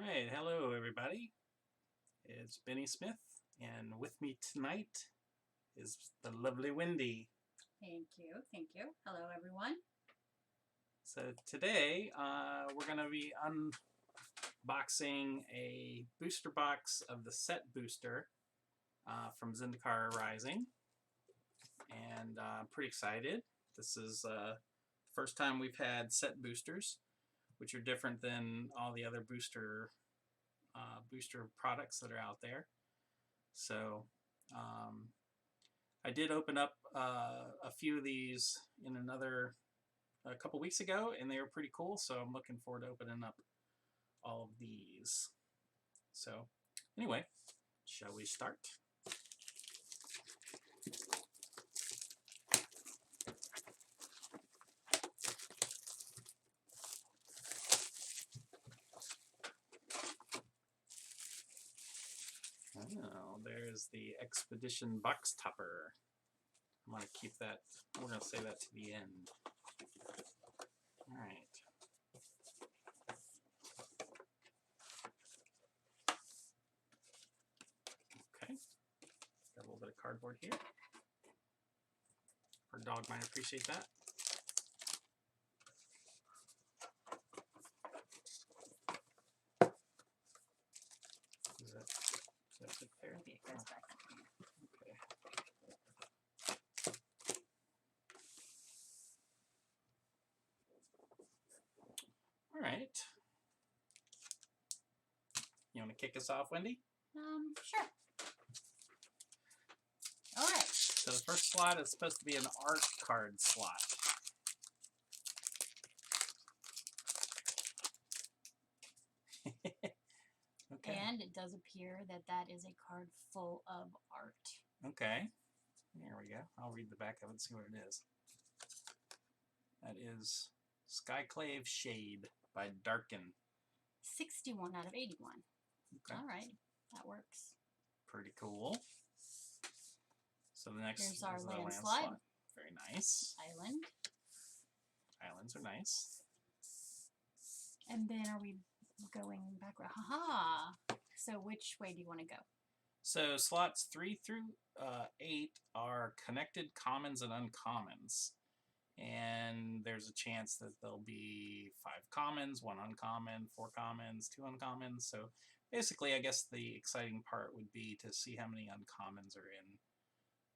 Alright, hello everybody. It's Benny Smith, and with me tonight is the lovely Wendy. Thank you, thank you. Hello everyone. So today we're going to be unboxing a booster box of the set booster from Zendikar Rising, and I'm pretty excited. This is the first time we've had set boosters, which are different than all the other booster products that are out there. So I did open up a few of these in a couple weeks ago, and they were pretty cool, so I'm looking forward to opening up all of these. So anyway, shall we start? Oh, there's the Expedition box topper. I'm going to keep that, we're going to save that to the end. Alright. Okay. Got a little bit of cardboard here. Our dog might appreciate that. Is that fit there? Maybe it goes back. Okay. All right. You want to kick us off, Wendy? Sure. All right. So the first slot is supposed to be an art card slot. Okay. And it does appear that that is a card full of art. Okay. There we go. I'll read the back of it and see what it is. That is Skyclave Shade by Darkin. 61 out of 81. Okay. All right. That works. Pretty cool. So the next Here's our is the landslide. slot. Very nice. Island. Islands are nice. And then are we going backward? Haha. So which way do you want to go? So slots 3 through 8 are connected commons and uncommons. And there's a chance that there'll be 5 commons, 1 uncommon, 4 commons, 2 uncommons. So basically, I guess the exciting part would be to see how many uncommons are in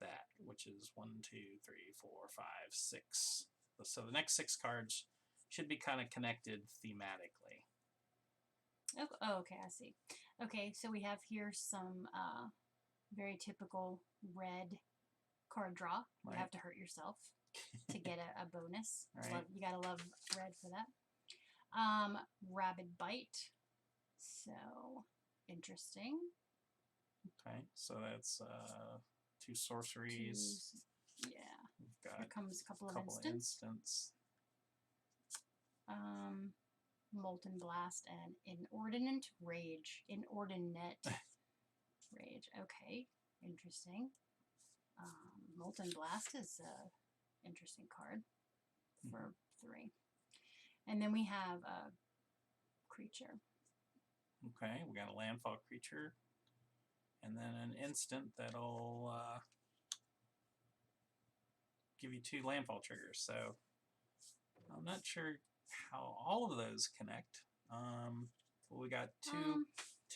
that, which is 1, 2, 3, 4, 5, 6. So the next 6 cards should be kind of connected thematically. Oh, okay, I see. Okay, so we have here some very typical red card draw. You Right. have to hurt yourself to get a bonus. Right. You gotta love red for that. Rabid Bite. So interesting. Okay, so that's 2 sorceries. Yeah. We've got Here comes a couple of instants. Molten Blast and Inordinate Rage. Inordinate Rage. Okay, interesting. Molten Blast is a interesting card for 3. And then we have a creature. Okay, we got a landfall creature. And then an instant that'll give you 2 landfall triggers. So I'm not sure how all of those connect. But we got two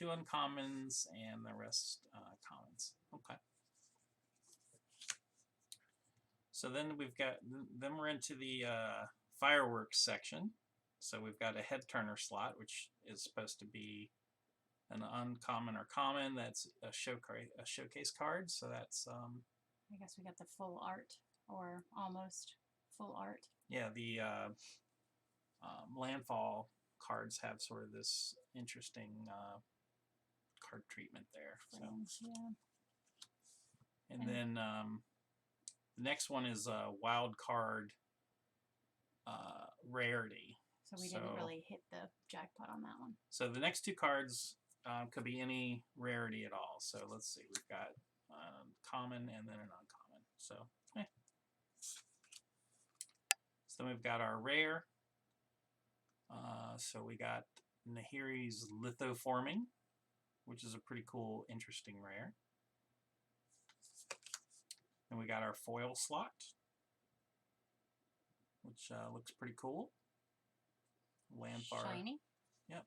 uncommons and the rest commons. Okay. So then we're into the fireworks section. So we've got a head turner slot, which is supposed to be an uncommon or common. That's a showcase card. So that's I guess we got the full art, or almost full art. Yeah, the landfall cards have sort of this interesting card treatment there. So. Yeah. And then the next one is a wild card rarity. So we didn't really hit the jackpot on that one. So the next 2 cards could be any rarity at all. So let's see, we've got common and then an uncommon. So then we've got our rare. So we got Nahiri's Lithoforming, which is a pretty cool, interesting rare. And we got our foil slot, which looks pretty cool. Landfar. Shiny. Yep.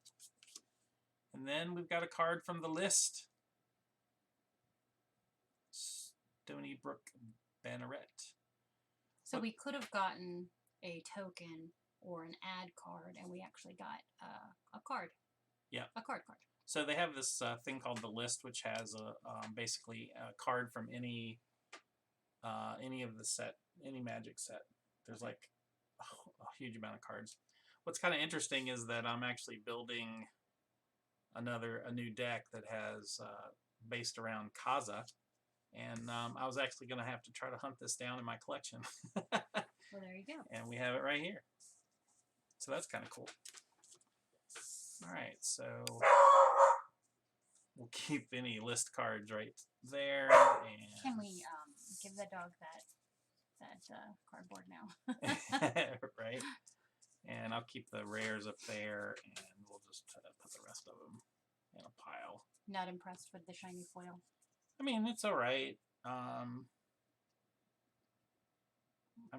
And then we've got a card from the list. Stony Brook Banneret. So we could have gotten a token or an ad card, and we actually got a card. Yeah. A card. So they have this thing called the list, which has basically a card from any of the set, any Magic set. There's like a huge amount of cards. What's kind of interesting is that I'm actually building a new deck that has based around Kaza, and I was actually going to have to try to hunt this down in my collection. Well, there you go. And we have it right here. So that's kind of cool. All right, so we'll keep any list cards right there. And can we give the dog that cardboard now? Right. And I'll keep the rares up there, and we'll just put the rest of them in a pile. Not impressed with the shiny foil. I mean, it's all right. I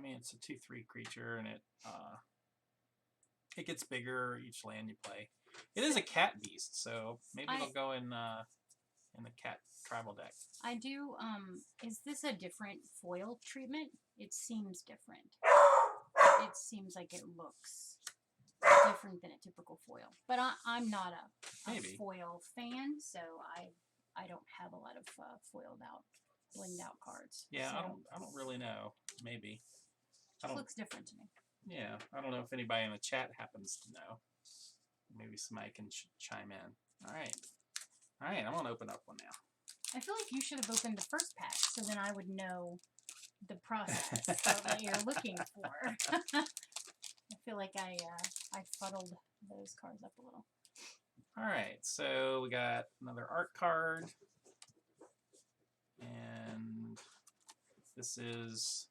mean, it's a 2/3 creature, and it gets bigger each land you play. It is a cat beast, so maybe it'll go in the cat tribal deck. I do. Is this a different foil treatment? It seems different. It seems like it looks different than a typical foil. But I'm not a foil fan, so I don't have a lot of foiled out, blinged out cards. Yeah, so I don't really know. Maybe. It looks different to me. Yeah, I don't know if anybody in the chat happens to know. Maybe somebody can chime in. All right, I'm gonna open up one now. I feel like you should have opened the first pack, so then I would know the process that you're looking for. I feel like I fuddled those cards up a little. All right, so we got another art card, and this is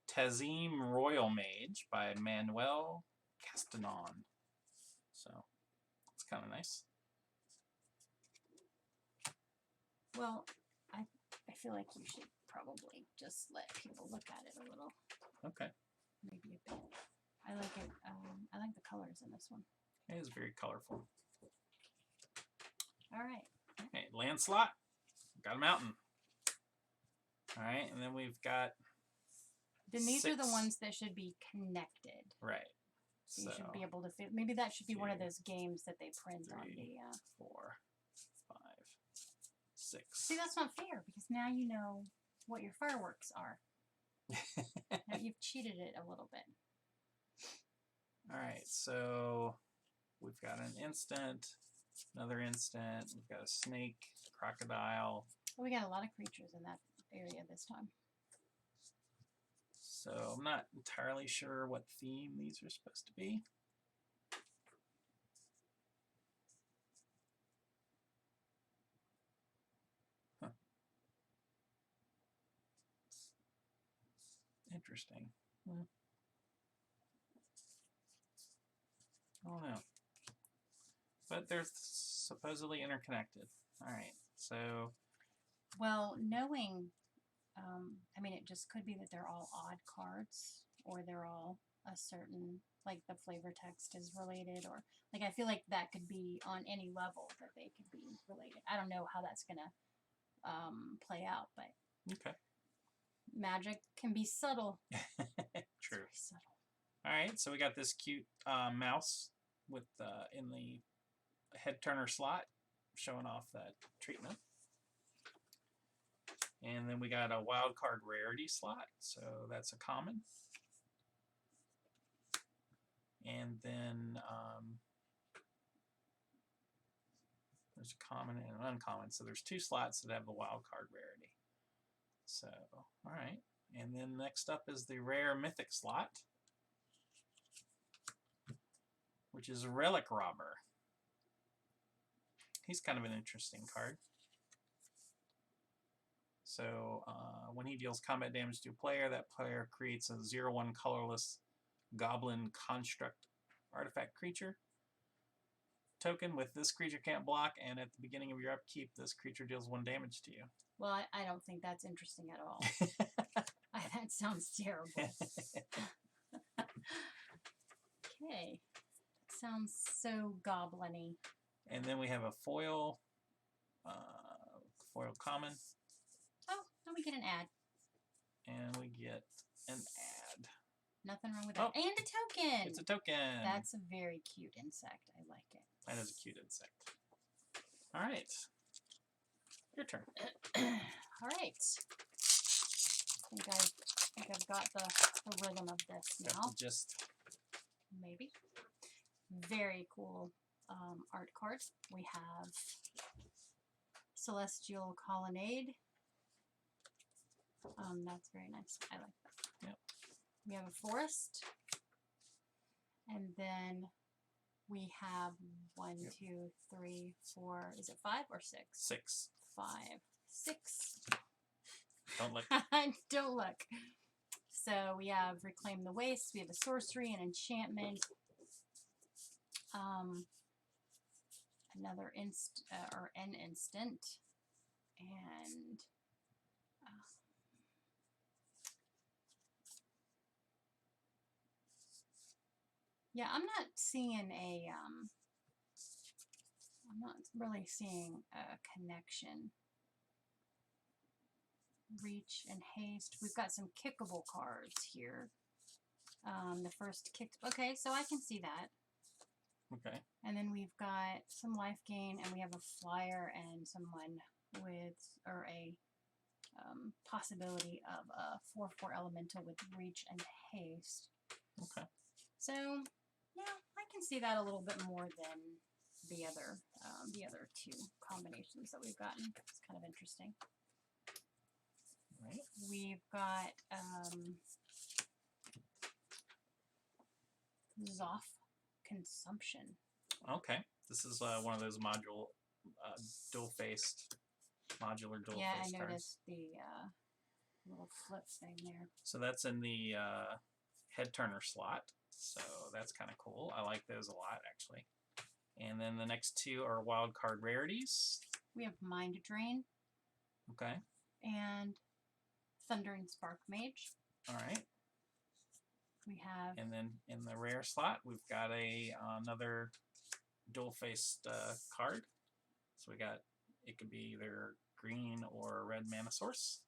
Tazim Royal Mage by Manuel Castanon. So it's kind of nice. Well, I feel like you should probably just let people look at it a little. Okay. Maybe a bit. I like it. I like the colors in this one. It is very colorful. All right. Okay, land slot. Got a mountain. All right, and then we've got. Then these are the ones that should be connected. Right. So you should be able to fit. Maybe that should be one of those games that they print on the. 4, 5, 6. See, that's not fair because now you know what your fireworks are. Now you've cheated it a little bit. All right, so we've got an instant, another instant. We've got a snake, crocodile. Well, we got a lot of creatures in that area this time. So I'm not entirely sure what theme these are supposed to be. Huh. Interesting. I don't know. But they're supposedly interconnected. All right, so. Well, knowing, I mean, it just could be that they're all odd cards, or they're all a certain, like the flavor text is related, or like I feel like that could be on any level that they could be related. I don't know how that's gonna play out, but okay. Magic can be subtle. True. It's very subtle. All right, so we got this cute mouse with in the head turner slot, showing off that treatment. And then we got a wild card rarity slot, so that's a common. And then there's a common and an uncommon, so there's 2 slots that have the wild card rarity. So, all right. And then next up is the rare Mythic slot, which is Relic Robber. He's kind of an interesting card. So when he deals combat damage to a player, that player creates a 0/1 colorless goblin construct artifact creature. token with this creature can't block, and at the beginning of your upkeep, this creature deals 1 damage to you. Well, I don't think that's interesting at all. That sounds terrible. Okay. That sounds so goblin-y. And then we have a foil common. Oh, and we get an ad. And we get an ad. Nothing wrong with that. And a token! It's a token! That's a very cute insect. I like it. That is a cute insect. Alright. Your turn. Alright. I think I've got the rhythm of this now. Just maybe. Very cool art card. We have Celestial Colonnade. That's very nice. I like that. Yep. We have a forest. And then we have 1, 2, 3, 4. Is it 5 or 6? 6. 5. 6. Don't look. Don't look. So we have Reclaim the Waste. We have a sorcery, an enchantment. Another an instant. And yeah, I'm not seeing I'm not really seeing a connection. Reach and haste. We've got some kickable cards here. The first kick. Okay, so I can see that. Okay. And then we've got some life gain, and we have a flyer and someone with, or a possibility of a 4/4 elemental with reach and haste. Okay. So yeah, I can see that a little bit more than the other two combinations that we've gotten. It's kind of interesting. Right. We've got Zoff Consumption. Okay. This is one of those dual-faced, modular dual-faced Yeah, I cards. noticed the little flip thing there. So that's in the head turner slot. So that's kind of cool. I like those a lot, actually. And then the next two are wild card rarities. We have Mind Drain. Okay. And Thundering Spark Mage. All right. We have. And then in the rare slot, we've got another dual-faced card. So we got, it could be either green or red mana source.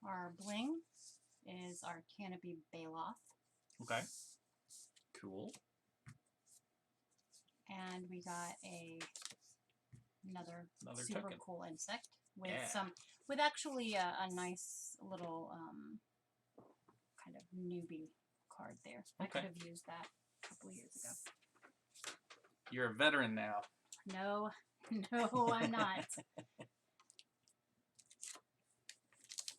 Our bling is our Canopy Baloth. Okay. Cool. And we got another super token. cool insect with actually a nice little kind of newbie card there. Okay. I could have used that a couple years ago. You're a veteran now. No, I'm not.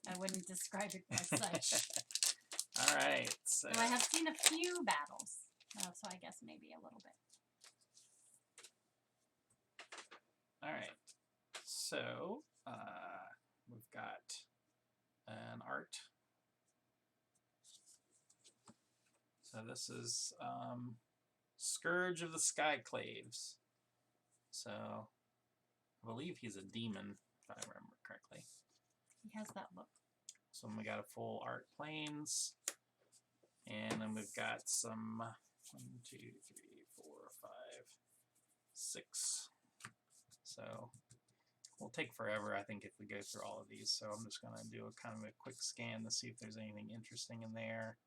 I wouldn't describe it as such. All right. So I have seen a few battles, so I guess maybe a little bit. All right. So we've got an art. So this is Scourge of the Skyclaves. So I believe he's a demon, if I remember correctly. He has that look. So we got a full art planes. And then we've got some 1, 2, 3, 4, 5, 6. So we'll take forever, I think, if we go through all of these. So I'm just going to do a kind of a quick scan to see if there's anything interesting in there.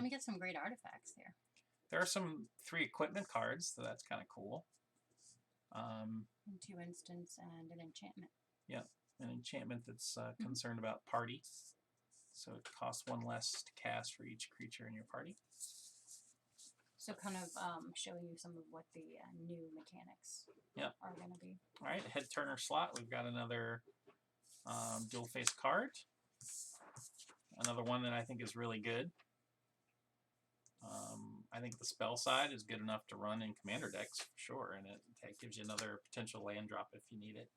You get some great artifacts there. There are some 3 equipment cards, so that's kind of cool. And 2 instants and an enchantment. Yeah, an enchantment that's concerned about party. So it costs 1 less to cast for each creature in your party. So kind of showing you some of what the new mechanics are going to be. All right, head turner slot. We've got another dual-faced card. Another one that I think is really good. I think the spell side is good enough to run in commander decks for sure, and it gives you another potential land drop if you need it.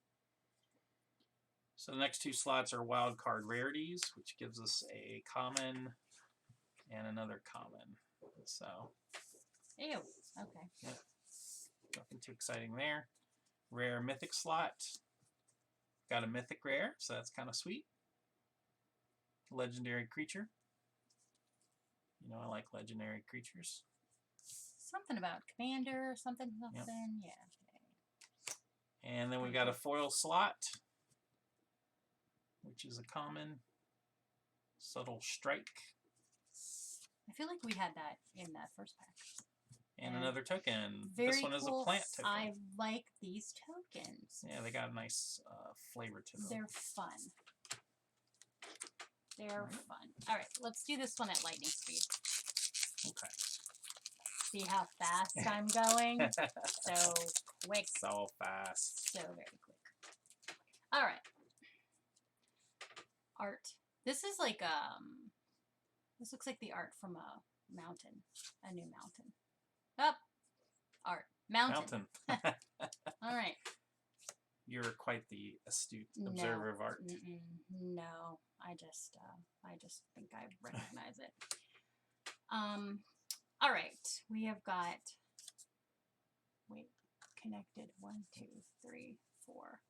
So the next 2 slots are wild card rarities, which gives us a common and another common. So. Ew. Okay. Yep. Nothing too exciting there. Rare Mythic slot. Got a Mythic rare, so that's kind of sweet. Legendary creature. You know I like legendary creatures. Something about commander, something. Yep. Yeah. Okay. And then we've got a foil slot, which is a common. Subtle Strike. I feel like we had that in that first pack. And another token. Very this one is cool. a plant token. I like these tokens. Yeah, they got a nice flavor to them. They're fun. They're fun. All right, let's do this one at lightning speed. Okay. See how fast I'm going? So quick. So fast. So very quick. All right. Art. This is like this looks like the art from a mountain, a new mountain. Up, art, mountain. All right. You're quite the astute observer of art. No, I just think I recognize it. All right, we have got. Wait, connected 1, 2, 3, 4,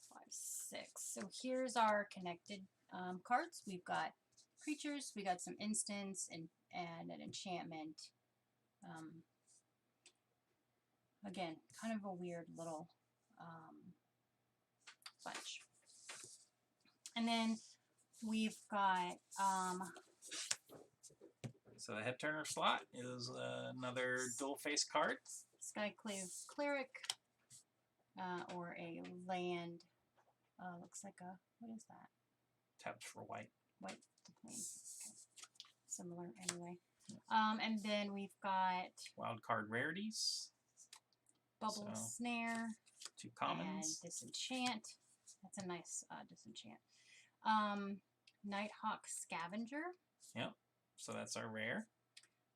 5, 6. So here's our connected cards. We've got creatures. We got some instants and an enchantment. Again, kind of a weird little bunch. And then we've got so the head turner slot is another dual face card. Skyclave Cleric, or a land. Looks like a, what is that? Taps for white. White plane. Okay. Similar anyway. And then we've got wild card rarities. Bubble Snare. 2 commons. And Disenchant. That's a nice disenchant. Nighthawk Scavenger. Yep. So that's our rare.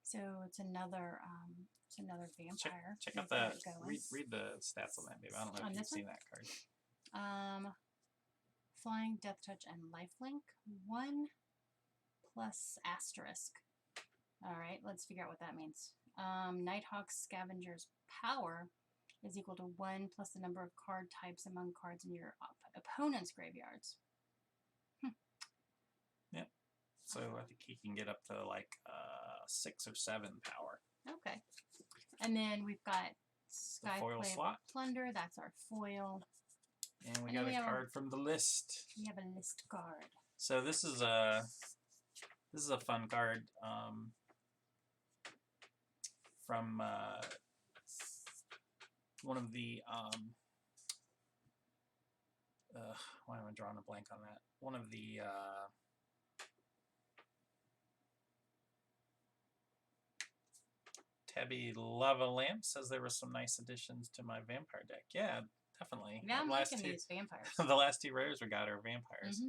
So it's another vampire. Check out that. Read the stats on that, babe. I don't know if you've seen that card. Flying, Death Touch, and Lifelink. 1 plus asterisk. All right, let's figure out what that means. Nighthawk Scavenger's power is equal to 1 plus the number of card types among cards in your opponent's graveyards. Yep. So I think he can get up to like 6 or 7 power. Okay. And then we've got Skyclave Plunder. That's our foil. And we got a card from the list. We have a list card. So this is a fun card from one of the why am I drawing a blank on that? One of the Tabby Lava Lamp says there were some nice additions to my vampire deck. Yeah, definitely. Yeah, I'm liking these vampires. The last 2 rares we got are vampires.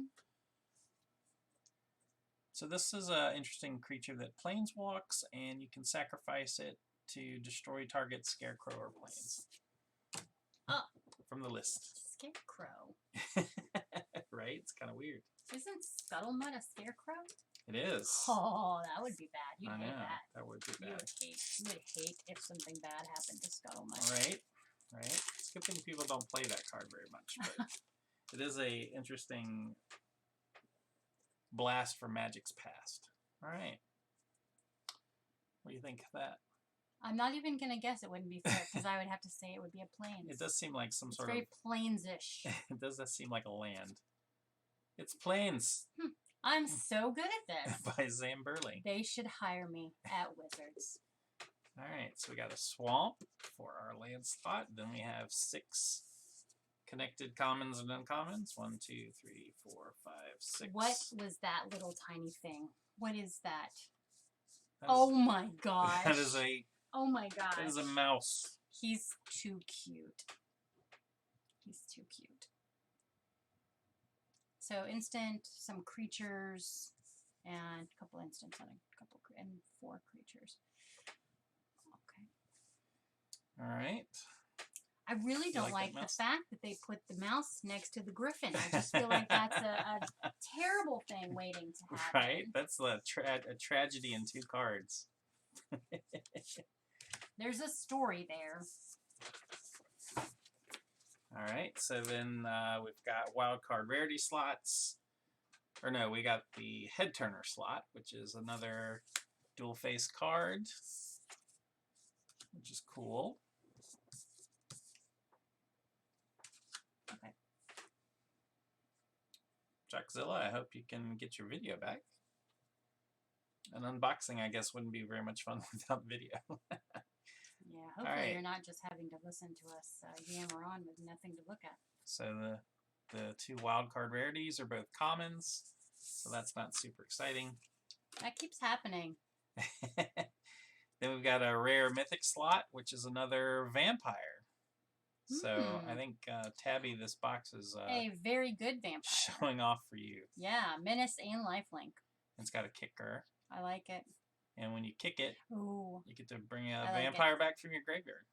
So this is an interesting creature that planeswalks, and you can sacrifice it to destroy target scarecrow or planes. Oh. From the list. Scarecrow. Right? It's kind of weird. Isn't Scuttlemutt a scarecrow? It is. Oh, that would be bad. You'd hate know. that. That would be bad. You would hate if something bad happened to Scuttlemutt. Right. Right. It's a good thing people don't play that card very much, but it is a interesting blast from Magic's past. All right. What do you think of that? I'm not even going to guess. It wouldn't be fair because I would have to say it would be a plains. It does seem like some sort very plains-ish. It does seem like a land. It's plains. I'm so good at this. By Zamberly. They should hire me at Wizards. All right, so we got a swamp for our land slot. Then we have 6 connected commons and uncommons. 1, 2, 3, 4, 5, 6. What was that little tiny thing? What is that? Oh my gosh. That is a. Oh my gosh. That is a mouse. He's too cute. He's too cute. So instant, some creatures, and a couple instants and and 4 creatures. Okay. All right. I really don't like the fact that they put the mouse next to the griffin. I just feel like that's a terrible thing waiting to happen. Right? That's a tragedy in 2 cards. There's a story there. so then we've got wild card rarity slots. Or no, we got the head turner slot, which is another dual face card, which is cool. Okay. Jackzilla, I hope you can get your video back. An unboxing, I guess, wouldn't be very much fun without video. Yeah, hopefully you're not just having to listen to us yammer on with nothing to look at. So the two wild card rarities are both commons, so that's not super exciting. That keeps happening. Then we've got a rare mythic slot, which is another vampire. So I think, Tabby, this box is a very good vampire. Showing off for you. Yeah, menace and lifelink. It's got a kicker. I like it. And when you kick it, ooh, you get to bring a vampire back from your graveyard.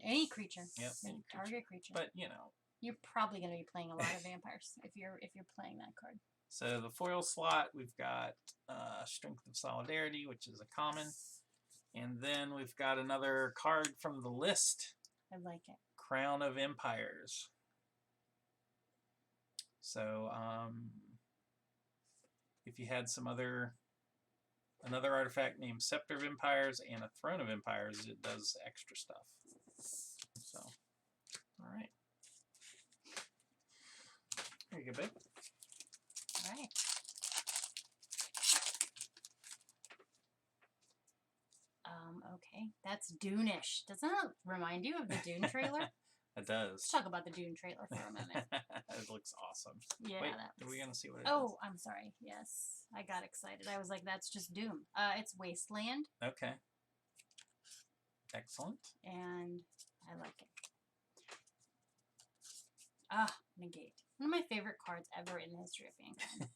Any creature. Yep. Any target creature. But you know, you're probably going to be playing a lot of vampires if you're playing that card. So the foil slot, we've got Strength of Solidarity, which is a common, and then we've got another card from the list. I like it. Crown of Empires. So if you had some another artifact named Scepter of Empires and a Throne of Empires, it does extra stuff. So, all right. There you go, babe. All right. Okay, that's Dune-ish. Doesn't that remind you of the Dune trailer? It does. Let's talk about the Dune trailer for a minute. It looks awesome. Yeah. Wait, are we gonna see what it is? Oh, I'm sorry. Yes, I got excited. I was like, "That's just Doom." It's Wasteland. Okay. Excellent. And I like it. Negate. One of my favorite cards ever in the history of Mankind.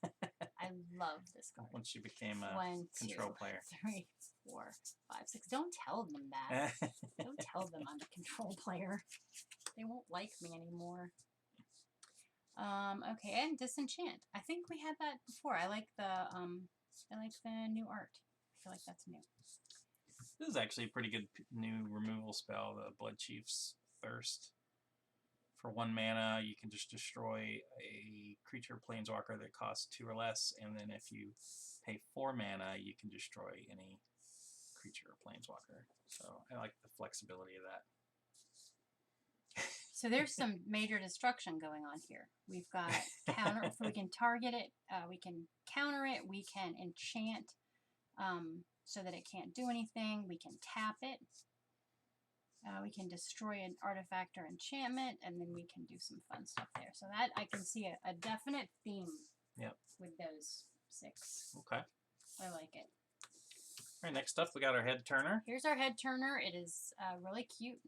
I love this card. Once you became a control player. 3, 4, 5, 6. Don't tell them that. Don't tell them I'm a control player. They won't like me anymore. Okay, and Disenchant. I think we had that before. I like the new art. I feel like that's new. This is actually a pretty good new removal spell, the Blood Chief's Thirst. For 1 mana, you can just destroy a creature planeswalker that costs 2 or less, and then if you pay 4 mana, you can destroy any creature or planeswalker. So I like the flexibility of that. So there's some major destruction going on here. We've got counter, if we can target it, we can counter it, we can enchant so that it can't do anything, we can tap it. We can destroy an artifact or enchantment, and then we can do some fun stuff there. So that I can see a definite theme with those 6. Okay. I like it. All right, next up, we got our head turner. Here's our head turner. It is really cute.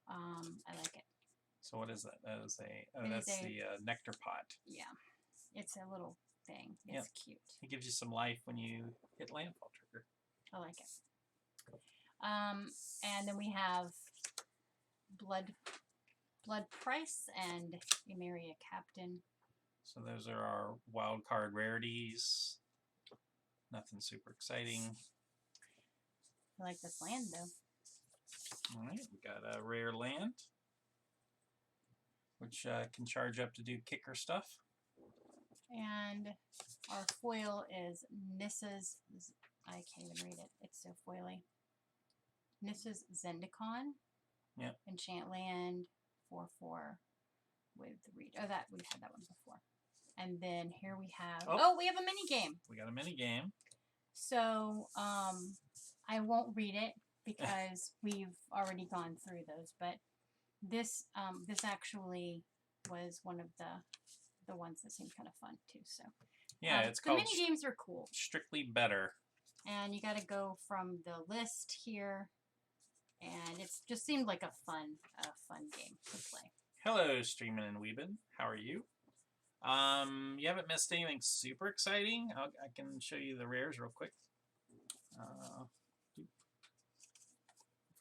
I like it. So what is that? That is that's the nectar pot. Yeah. It's a little thing. It's cute. It gives you some life when you hit landfall trigger. I like it. And then we have Blood Price and Emeria Captain. So those are our wild card rarities. Nothing super exciting. I like this land though. All right, we got a rare land, which can charge up to do kicker stuff. And our foil is Nissa's. I can't even read it. It's so foily. Nissa's Zendikar. Yep. Enchant land 4/4 with reach. Oh, that we've had that one before. And then here we have. Oh, we have a mini game. We got a mini game. So I won't read it because we've already gone through those. But this actually was one of the ones that seemed kind of fun too. So yeah, it's called. The mini games are cool. Strictly Better. And you got to go from the list here. And it just seemed like a fun game to play. Hello, Streamin' and Weebin. How are you? You haven't missed anything super exciting. I can show you the rares real quick. We've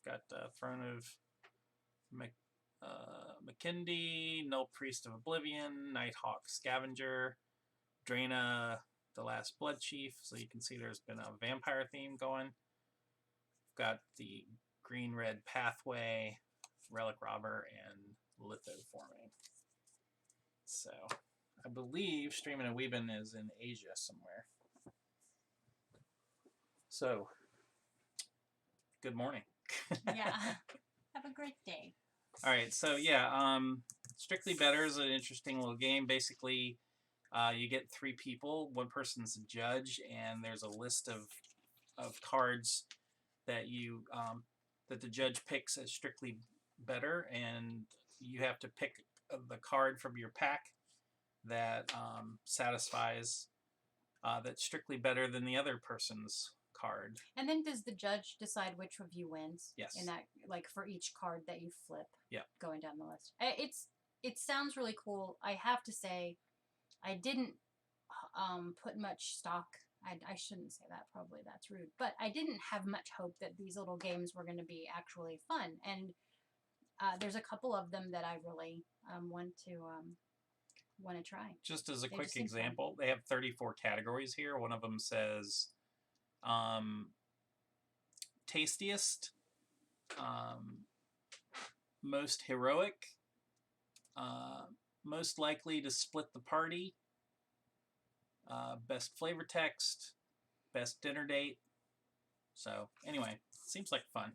got Throne of McKindy, Null Priest of Oblivion, Nighthawk Scavenger, Draina, the Last Blood Chief. So you can see there's been a vampire theme going. We've got the Green-Red Pathway, Relic Robber, and Lithoforming. So, I believe Streamin' and Weebin is in Asia somewhere. So, good morning. Yeah. Have a great day. All right, so yeah, Strictly Better is an interesting little game. Basically, you get 3 people. One person's a judge, and there's a list of cards that you that the judge picks as strictly better, and you have to pick the card from your pack that satisfies that's strictly better than the other person's card. And then does the judge decide which of you wins? Yes. In that, like for each card that you flip. Yeah. Going down the list. It sounds really cool. I have to say, I didn't put much stock. I shouldn't say that. Probably that's rude. But I didn't have much hope that these little games were going to be actually fun. And there's a couple of them that I really want to try. Just as a quick example, they have 34 categories here. One of them says tastiest, most heroic, most likely to split the party, best flavor text, best dinner date. So anyway, seems like fun.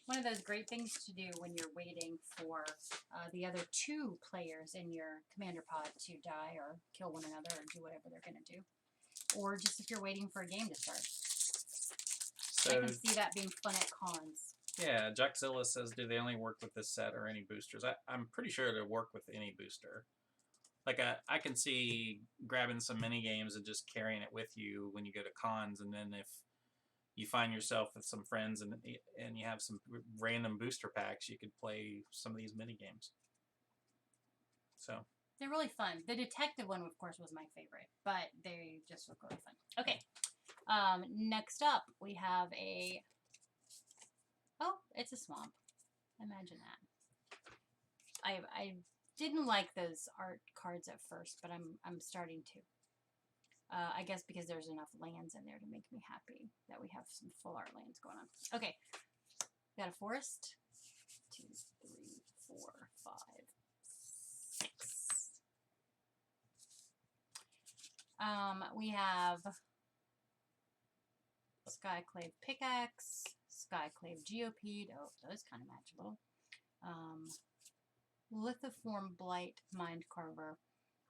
One of those great things to do when you're waiting for the other 2 players in your commander pod to die or kill one another or do whatever they're going to do. Or just if you're waiting for a game to start. So, I can see that being fun at cons. Yeah, Jackzilla says, do they only work with this set or any boosters? I'm pretty sure it'll work with any booster. Like, I can see grabbing some mini games and just carrying it with you when you go to cons, and then if you find yourself with some friends and you have some random booster packs, you could play some of these mini games. So they're really fun. The detective one, of course, was my favorite, but they just look really fun. Okay. Next up, we have it's a swamp. Imagine that. I didn't like those art cards at first, but I'm starting to. I guess because there's enough lands in there to make me happy that we have some full art lands going on. Okay. Got a forest. 2, 3, 4, 5, 6. We have Skyclave Pickaxe, Skyclave Geopede. Oh, those kind of match a little. Lithoform Blight Mind Carver,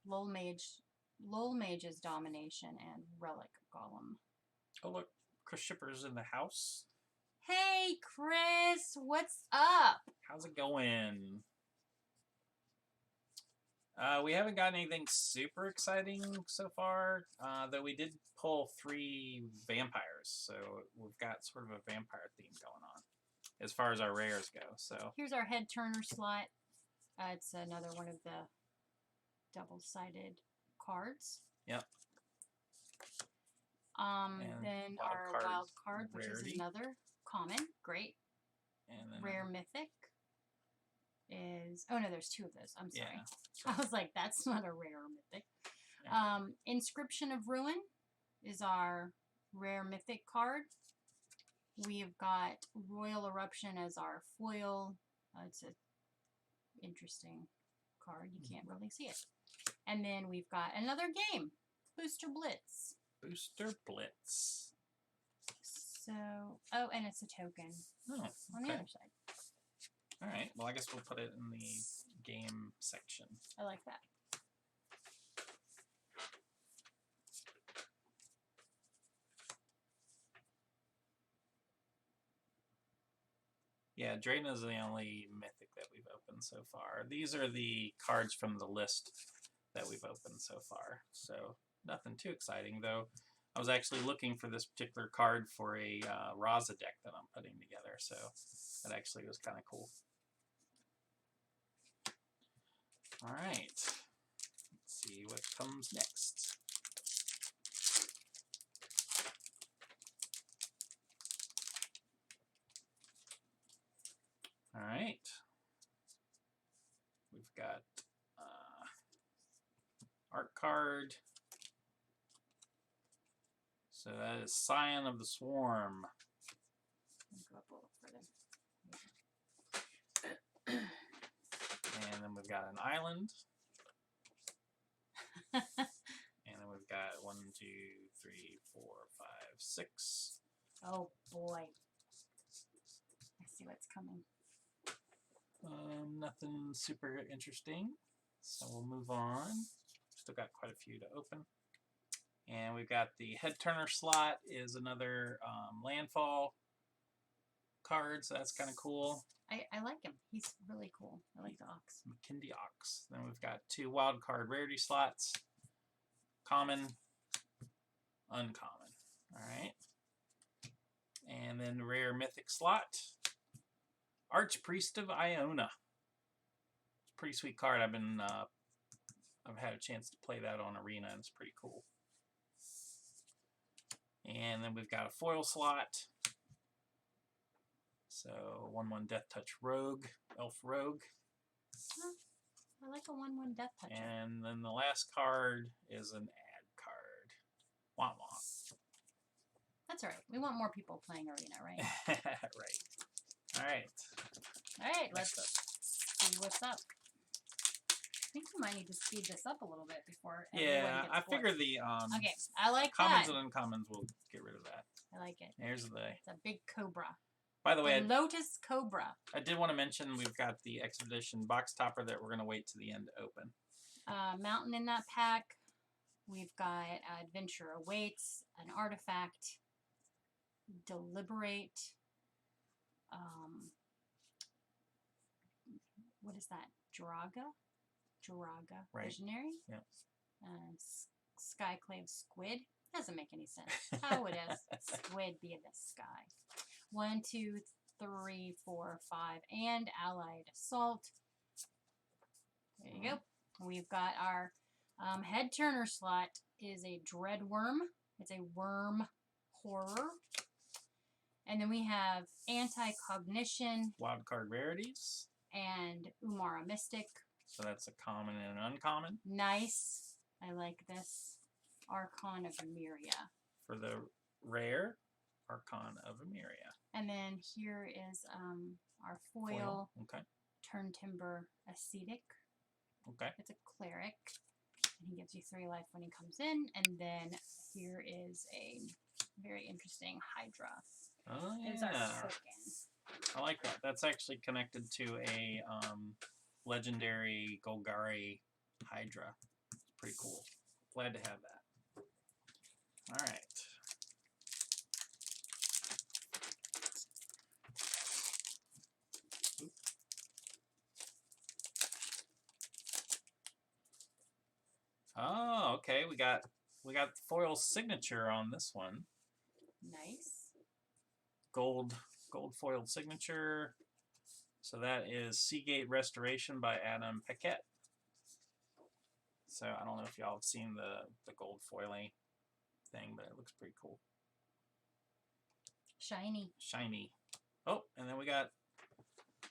Lull Mage's Domination, and Relic Golem. Oh look, Chris Shipper's in the house. Hey Chris, what's up? How's it going? We haven't got anything super exciting so far, though we did pull 3 vampires, so we've got sort of a vampire theme going on as far as our rares go. So here's our head turner slot. It's another one of the double-sided cards. Yep. Then our wild card, which is another common. Great. And then rare mythic is... Oh, no, there's 2 of those. I'm sorry. Yeah. I was like, that's not a rare mythic. Yeah. Inscription of Ruin is our rare mythic card. We've got Royal Eruption as our foil. It's a interesting card. You can't really see it. And then we've got another game, Booster Blitz. Booster Blitz. So, oh, and it's a token. Oh, okay. On the other side. All right. Well, I guess we'll put it in the game section. I like that. Yeah, Drayna is the only mythic that we've opened so far. These are the cards from the list that we've opened so far. So nothing too exciting, though. I was actually looking for this particular card for a Raza deck that I'm putting together, so that actually was kind of cool. All right. Let's see what comes next. All right. We've got art card. So that is Scion of the Swarm. Go up a little further. got an island. And then we've got 1, 2, 3, 4, 5, 6. Oh boy. I see what's coming. Nothing super interesting. So we'll move on. Still got quite a few to open. And we've got the head turner slot is another landfall card, so that's kind of cool. I like him. He's really cool. I like the Ox. McKindy Ox. Then we've got 2 wild card rarity slots. Common, uncommon. Alright. And then the rare mythic slot. Archpriest of Iona. It's a pretty sweet card. I've had a chance to play that on Arena, and it's pretty cool. And then we've got a foil slot. So 1/1 Death Touch Rogue, Elf Rogue. I like a 1/1 Death Toucher. And then the last card is an ad card. Wah wah. That's alright. We want more people playing Arena, right? Right. Alright. Alright, let's see what's up. I think we might need to speed this up a little bit before everyone Yeah, gets I bored. figure the Okay, I like commons that. and uncommons will get rid of that. I like it. Here's the... It's a big cobra. By the way, Lotus Cobra. I did want to mention we've got the Expedition box topper that we're going to wait to the end to open. Mountain in that pack. We've got Adventure Awaits, an artifact, Deliberate. What is that? Jiraga? Right. Visionary? Yeah. Skyclave Squid. Doesn't make any sense. How would a squid be in the sky? 1, 2, 3, 4, 5, and Allied Assault. There you go. We've got our head turner slot is a Dreadworm. It's a worm horror. And then we have Anti-Cognition. Wildcard rarities. And Umara Mystic. So that's a common and an uncommon. Nice. I like this. Archon of Emeria. For the rare, Archon of Emeria. And then here is our foil. Okay. Turn Timber Ascetic. Okay. It's a cleric. And he gives you 3 life when he comes in. And then here is a very interesting Hydra. Oh, yeah. It's our token. I like that. That's actually connected to a legendary Golgari Hydra. It's pretty cool. Glad to have that. All right. Oh, okay. We got foil signature on this one. Nice. Gold foiled signature. So that is Seagate Restoration by Adam Paquette. So I don't know if y'all have seen the gold foiling thing, but it looks pretty cool. Shiny. Oh, and then we got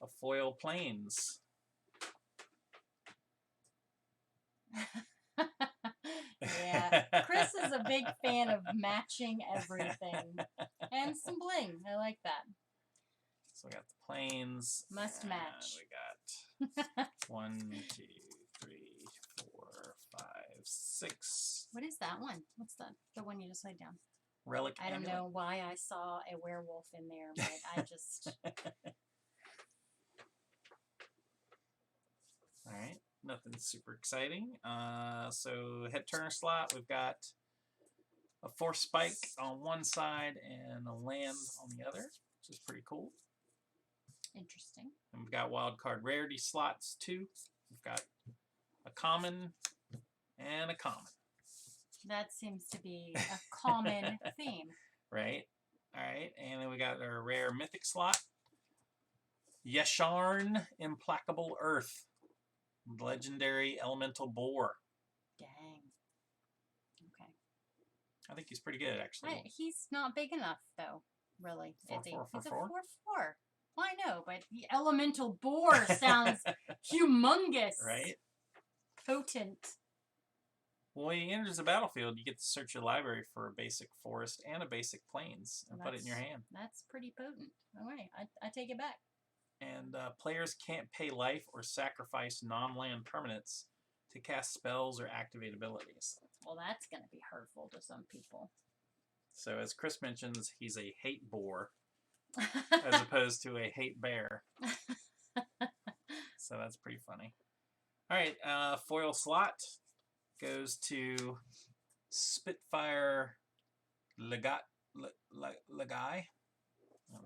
a foil plains. Yeah, Chris is a big fan of matching everything. And some bling. I like that. So we got the plains. Must match. We got 1, 2, 3, 4, 5, 6. What is that one? What's the one you just laid down? Relic I don't Amulet. know why I saw a werewolf in there, but I just... All right. Nothing super exciting. So head turner slot, we've got a force spike on one side and a land on the other, which is pretty cool. Interesting. And we've got wild card rarity slots too. We've got a common and a common. That seems to be a common theme. Right. All right. And then we got our rare mythic slot. Yesharn Implacable Earth. Legendary Elemental Boar. Dang. Okay. I think he's pretty good, actually. He's not big enough, though, really. Four, Is he? four, He's a four? 4/4. Well, I know, but the Elemental Boar sounds humongous. Right? Potent. Well, when he enters the battlefield, you get to search your library for a basic forest and a basic plains and put it in your hand. That's pretty potent. All right, I take it back. And Players can't pay life or sacrifice non-land permanents to cast spells or activate abilities. Well, that's going to be hurtful to some people. So as Chris mentions, he's a hate boar as opposed to a hate bear. So that's pretty funny. All right, foil slot goes to Spitfire Legai.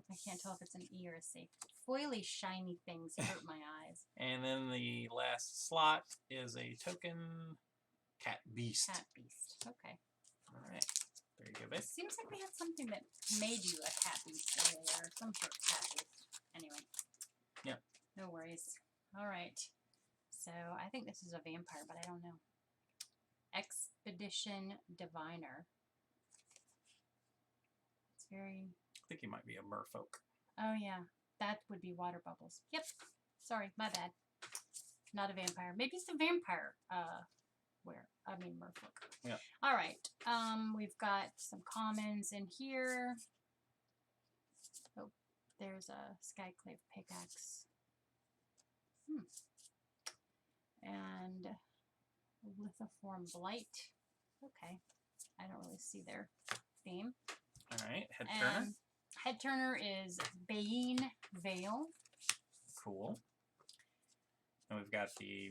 I can't tell if it's an E or a C. Foily, shiny things hurt my eyes. And then the last slot is a token Cat Beast. Cat Beast. Okay. All right. There you go, babe. It seems like we had something that made you a Cat Beast earlier. Some sort of Cat Beast. Anyway. Yep. No worries. All right. So I think this is a vampire, but I don't know. Expedition Diviner. It's very... I think he might be a merfolk. Oh, yeah. That would be water bubbles. Yep. Sorry, my bad. Not a vampire. Maybe it's a vampire. Merfolk. Yeah. All right. We've got some commons in here. Oh, there's a Skyclave pickaxe. And Lithoform Blight. Okay. I don't really see their theme. All right. Head turner. Head turner is Bane Veil. Cool. And we've got the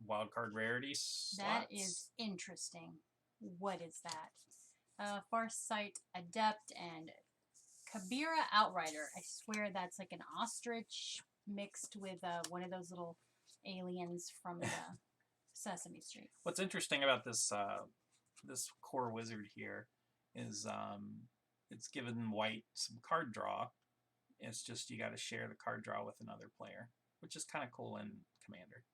wildcard rarities. That is interesting. What is that? Farsight Adept and Kabira Outrider. I swear that's like an ostrich mixed with one of those little aliens from the Sesame Street. What's interesting about this this core wizard here is it's given white some card draw. It's just you got to share the card draw with another player, which is kind of cool in Commander.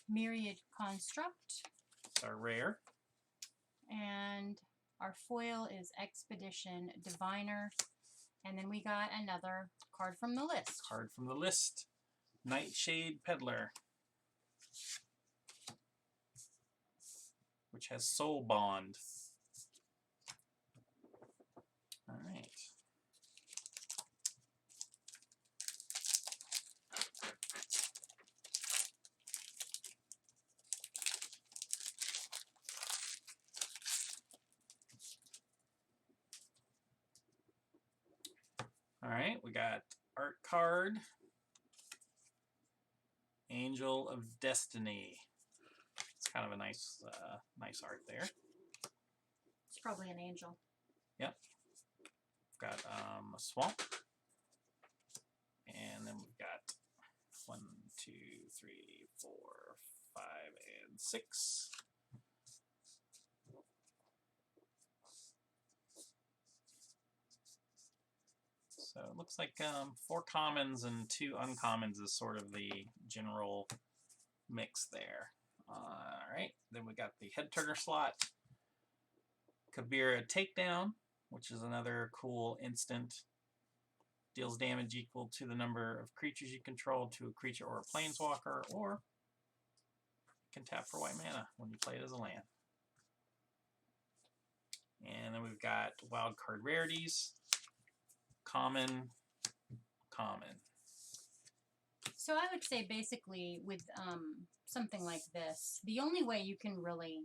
Myriad Construct. It's our rare. And our foil is Expedition Diviner. And then we got another card from the list. Card from the list. Nightshade Peddler. Which has Soul Bond. All right. All right, we got art card. Angel of Destiny. It's kind of a nice nice art there. It's probably an angel. Yep. We've got a swamp. And then we've got 1, 2, 3, 4, 5, and 6. So it looks like 4 commons and 2 uncommons is sort of the general mix there. Alright, then we got the head turner slot. Kabira Takedown, which is another cool instant. Deals damage equal to the number of creatures you control to a creature or a planeswalker, or you can tap for white mana when you play it as a land. And then we've got wild card rarities. Common, common. So I would say basically with something like this, the only way you can really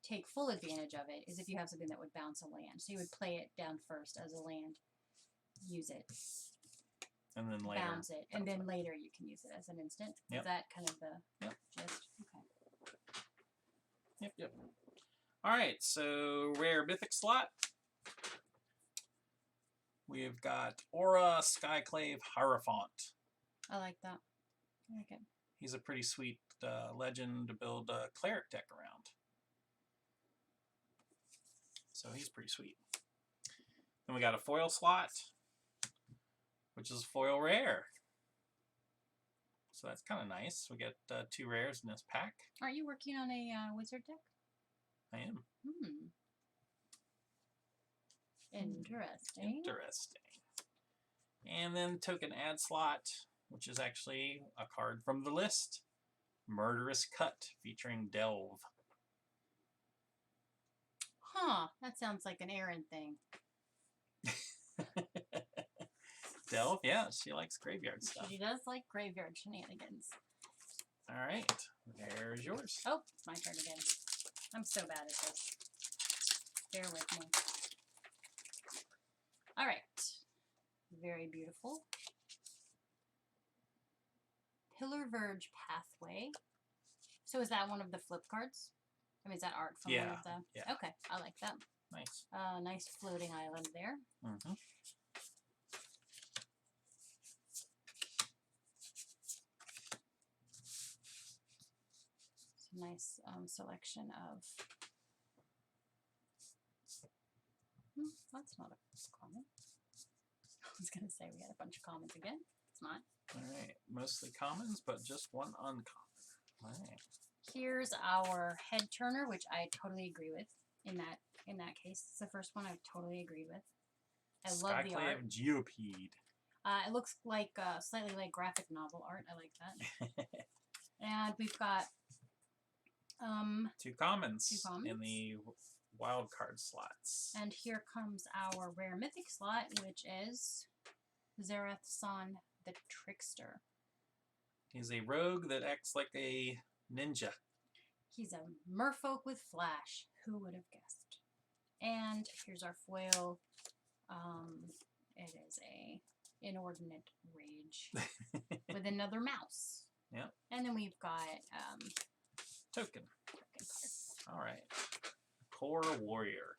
take full advantage of it is if you have something that would bounce a land. So you would play it down first as a land, use it, and then later bounce it, and then later you can use it as an instant. Yep. Is that kind of the gist? Okay. Yep. All right, so rare mythic slot. We've got Aura Skyclave Hierophant. I like that. I like it. He's a pretty sweet legend to build a cleric deck around. So he's pretty sweet. Then we got a foil slot, which is foil rare. So that's kind of nice. We get 2 rares in this pack. Aren't you working on a wizard deck? I am. Interesting. Interesting. And then token add slot, which is actually a card from the list. Murderous Cut, featuring Delve. Huh, that sounds like an errand thing. Delve, yeah, she likes graveyard stuff. She does like graveyard shenanigans. All right, there's yours. Oh, it's my turn again. I'm so bad at this. Bear with me. All right. Very beautiful. Pillar Verge Pathway. So is that one of the flip cards? I mean, is that art from one of the... Yeah. Okay, I like that. Nice. Nice floating island there. Mm-hmm. It's a nice selection of... that's not a common. I was going to say we had a bunch of commons again. It's not. All right, mostly commons, but just one uncommon. All right. Here's our head turner, which I totally agree with. In that case, it's the first one I totally agreed with. I love the art. Geopede. It looks like slightly like graphic novel art. I like that. And we've got two commons in the wild card slots. And here comes our rare mythic slot, which is Zerathson the Trickster. He's a rogue that acts like a ninja. He's a merfolk with flash. Who would have guessed? And here's our foil. It is a inordinate rage with another mouse. Yeah. And then we've got token cards. All right. Core Warrior.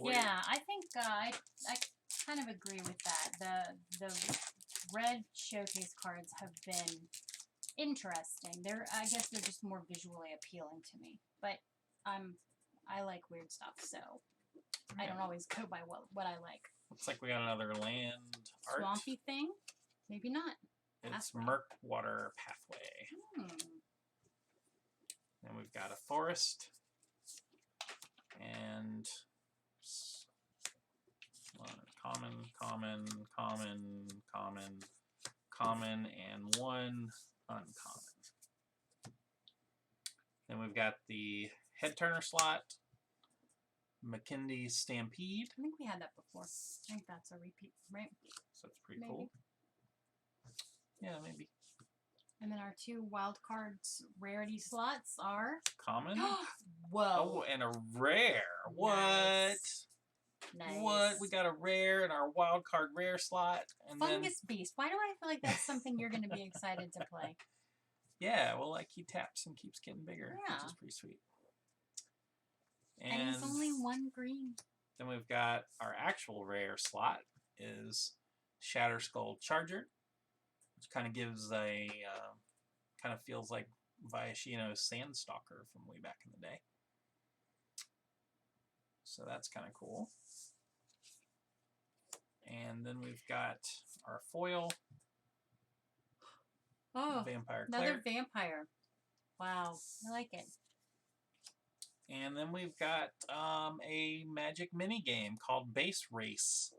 Yeah, I think I kind of agree with that. The red showcase cards have been interesting. I guess they're just more visually appealing to me. But I like weird stuff, so I don't always go by what I like. Looks like we got another land art. Swampy thing? Maybe not. It's Murkwater Pathway. And we've got a forest. And common, and one uncommon. Then we've got the head turner slot, McKinley Stampede. I think we had that before. I think that's a repeat, right? So it's pretty cool. Yeah, maybe. And then our two wild cards rarity slots are common. Whoa! Oh, and a rare. What? Nice. What? We got a rare in our wild card rare slot, and Fungus Beast. Why do I feel like that's something you're going to be excited to play? Yeah, well, like he taps and keeps getting bigger, which is pretty sweet. And it's only one green. Then we've got our actual rare slot is Shatter Skull Charger, which kind of gives a kind of feels like Viashino's Sandstalker from way back in the day. So that's kind of cool. And then we've got our foil. Oh, Vampire another vampire. Wow, I like it. And then we've got a Magic mini game called Base Race,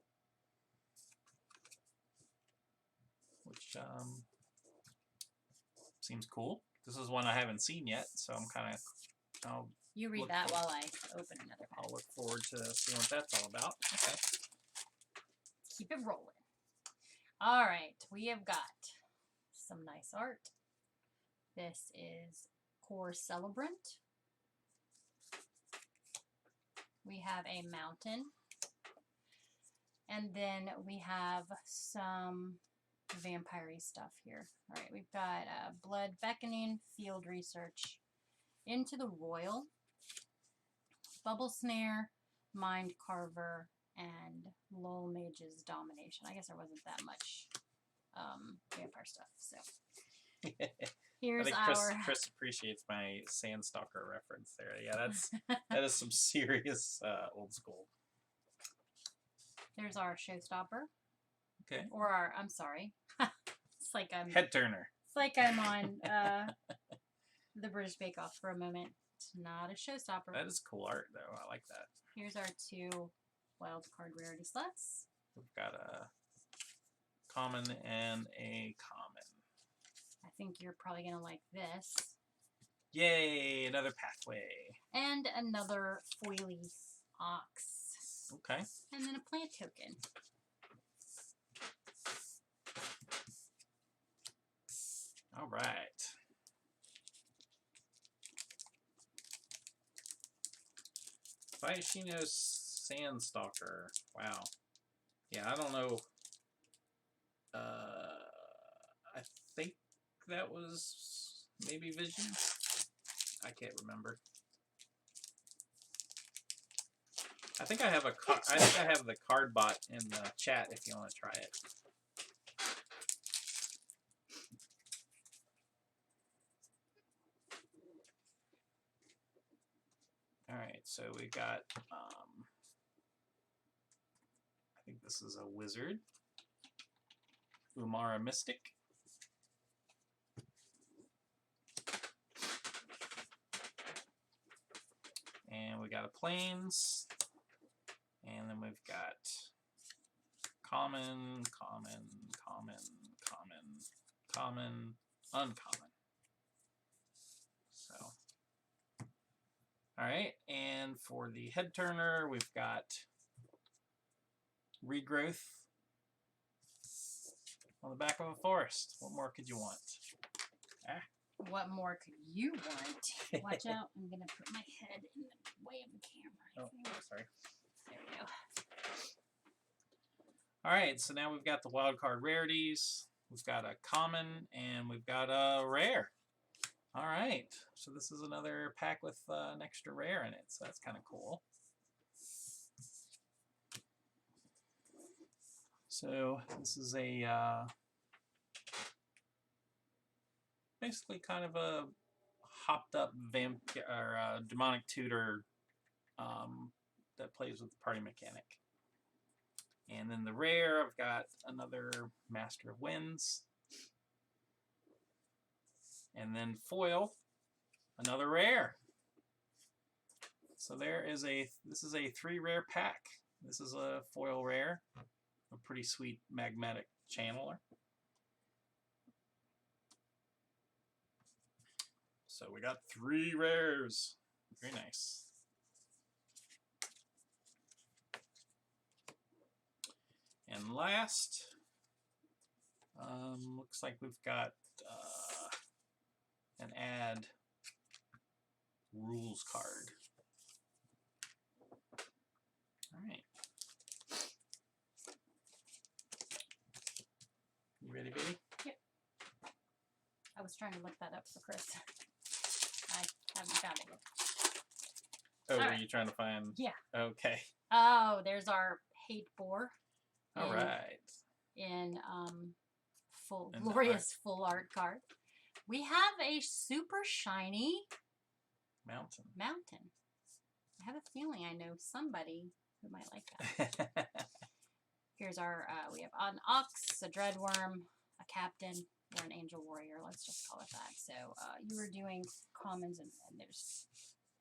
which seems cool. This is one I haven't seen yet, so I'm kind of... You read that while I open another pack. I'll look forward to seeing what that's all about. Okay. Keep it rolling. All right, we have got some nice art. This is Core Celebrant. We have a mountain. And then we have some vampire-y stuff here. All right, we've got Blood Beckoning, Field Research, Into the Royal, Bubble Snare, Mind Carver, and Lull Mage's Domination. I guess there wasn't that much vampire stuff, so. Here's I think Chris appreciates my Sandstalker reference there. Yeah, that is some serious old school. There's our Showstopper. Okay. Or I'm sorry. It's like I'm... Head turner. It's like I'm on the British Bake Off for a moment. It's not a Showstopper. That is cool art, though. I like that. Here's our two wild card rarity slots. We've got a common and a common. I think you're probably going to like this. Yay! Another pathway. And another foily ox. Okay. And then a plant token. All right. Faishino Sandstalker. Wow. Yeah, I don't know. I think that was maybe Vision. I can't remember. I think I have I think I have the card bot in the chat if you want to try it. All right, so we got. I think this is a wizard. Umara Mystic. And we got a plains. And then we've got common, common, common, common, common, uncommon. So, all right. And for the head turner, we've got regrowth on the back of a forest. What more could you want? Ah. What more could you want? Watch out. I'm going to put my head in the way of the camera. Oh, sorry. There we go. All right, so now we've got the wild card rarities. We've got a common, and we've got a rare. All right, so this is another pack with an extra rare in it, so that's kind of cool. So this is a basically kind of a hopped up demonic tutor that plays with the party mechanic. And then the rare, I've got another Master of Winds. And then foil, another rare. So this is a 3 rare pack. This is a foil rare, a pretty sweet magnetic channeler. So we got 3 rares. Very nice. And last, looks like we've got an add rules card. All right. You ready, baby? Yep. I was trying to look that up for Chris. I haven't found it yet. Oh, were you trying to find? Yeah. Okay. Oh, there's our hate boar. All right. In glorious full art card. We have a super shiny mountain. I have a feeling I know somebody who might like that. Here's our, we have an ox, a dreadworm, a captain, or an angel warrior. Let's just call it that. So you were doing commons, and there's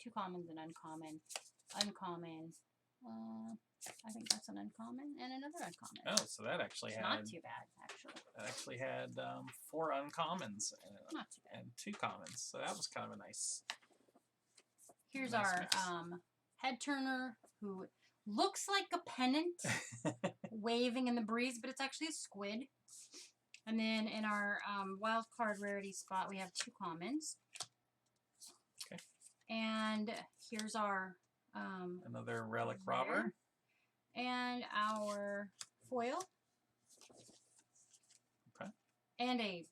2 commons and uncommon. Uncommon. I think that's an uncommon and another uncommon. Oh, so that actually had not too bad, actually. That actually had 4 uncommons not too bad. and 2 commons. So that was kind of a nice. Here's nice our mix. head turner who looks like a pennant waving in the breeze, but it's actually a squid. And then in our wild card rarity spot, we have 2 commons. Okay. And here's our another Relic Robber. And our foil. Okay. And a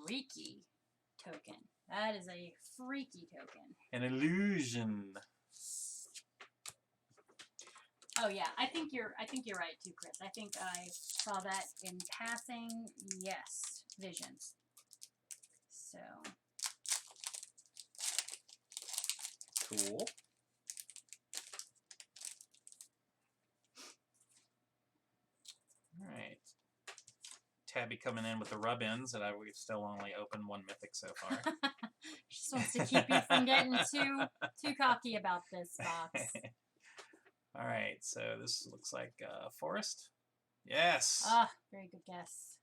freaky token. That is a freaky token. An illusion. Oh yeah, I think you're right too, Chris. I think I saw that in passing. Yes, visions. So cool. All right. Tabby coming in with the rub-ins that we've still only opened 1 mythic so far. She just wants to keep you from getting too cocky about this box. All right, so this looks like forest. Yes. Ah, very good guess.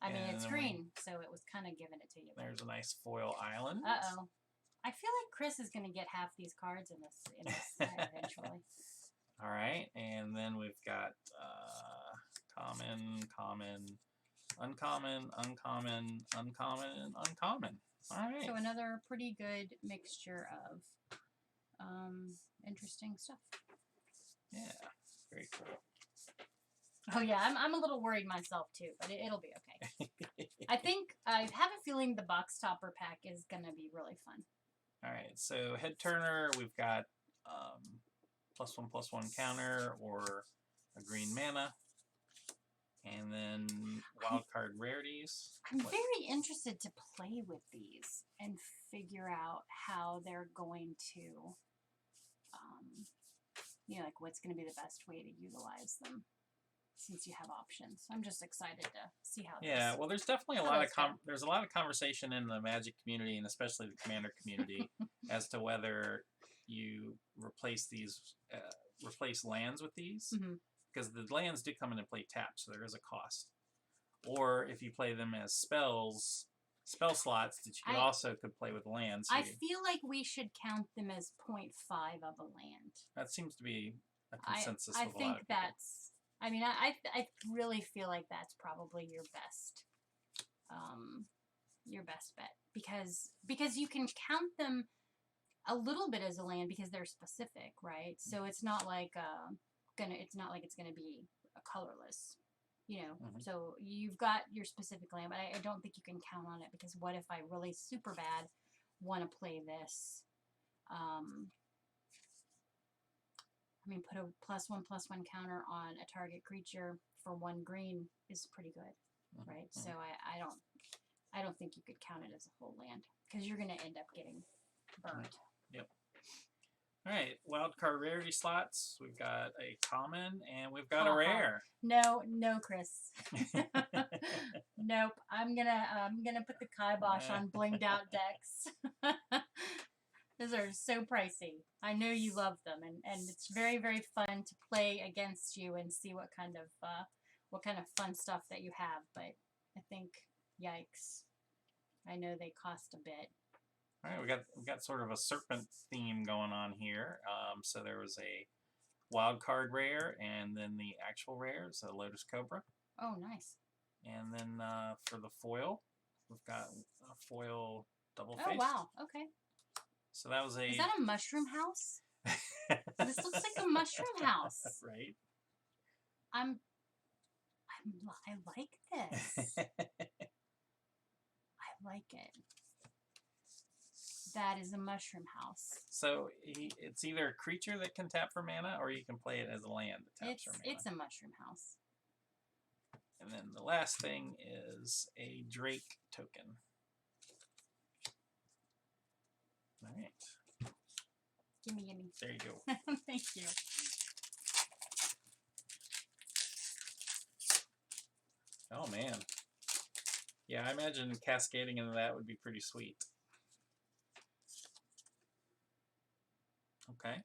I mean, And it's then green, so it was kind of giving it to you. There's a nice foil island. Uh-oh. I feel like Chris is going to get half these cards in this set eventually. uncommon, uncommon, uncommon, uncommon, and uncommon. All right. So another pretty good mixture of interesting stuff. Yeah, very cool. Oh yeah, I'm a little worried myself too, but it'll be okay. I have a feeling the box topper pack is gonna be really fun. All right, so head turner, we've got +1/+1 counter or a green mana, and then wild card rarities. I'm very interested to play with these and figure out how they're going to, like what's going to be the best way to utilize them. Since you have options, I'm just excited to see how. Yeah, well, there's definitely a lot of there's a lot of conversation in the Magic community and especially the Commander community as to whether you replace lands with these, because the lands do come into play tapped, so there is a cost. Or if you play them as spell slots that you also could play with lands. I feel like we should count them as 0.5 of a land. That seems to be a consensus. I think that's. I mean, I really feel like that's probably your best bet because you can count them a little bit as a land because they're specific, right? So it's not like it's gonna be a colorless, So you've got your specific land, but I don't think you can count on it because what if I really super bad want to play this? Put a +1/+1 counter on a target creature for 1 green is pretty good, right? So I don't think you could count it as a whole land because you're going to end up getting burnt. Yep. All right, wild card rarity slots. We've got a common and we've got a rare. No, Chris. Nope. I'm gonna put the kibosh on blinged out decks. Those are so pricey. I know you love them, and it's very, very fun to play against you and see what kind of fun stuff that you have. But I think, yikes, I know they cost a bit. All right, we got sort of a serpent theme going on here. So there was a wild card rare, and then the actual rare is a Lotus Cobra. Oh, nice. And then for the foil, we've got a foil double face. Oh, wow. Okay. So that was Is that a mushroom house? This looks like a mushroom house. Right. I like this. I like it. That is a mushroom house. So it's either a creature that can tap for mana, or you can play it as a land that taps for mana. It's a mushroom house. And then the last thing is a Drake token. All right. Gimme. There you go. Thank you. Oh, man. Yeah, I imagine cascading into that would be pretty sweet. Okay.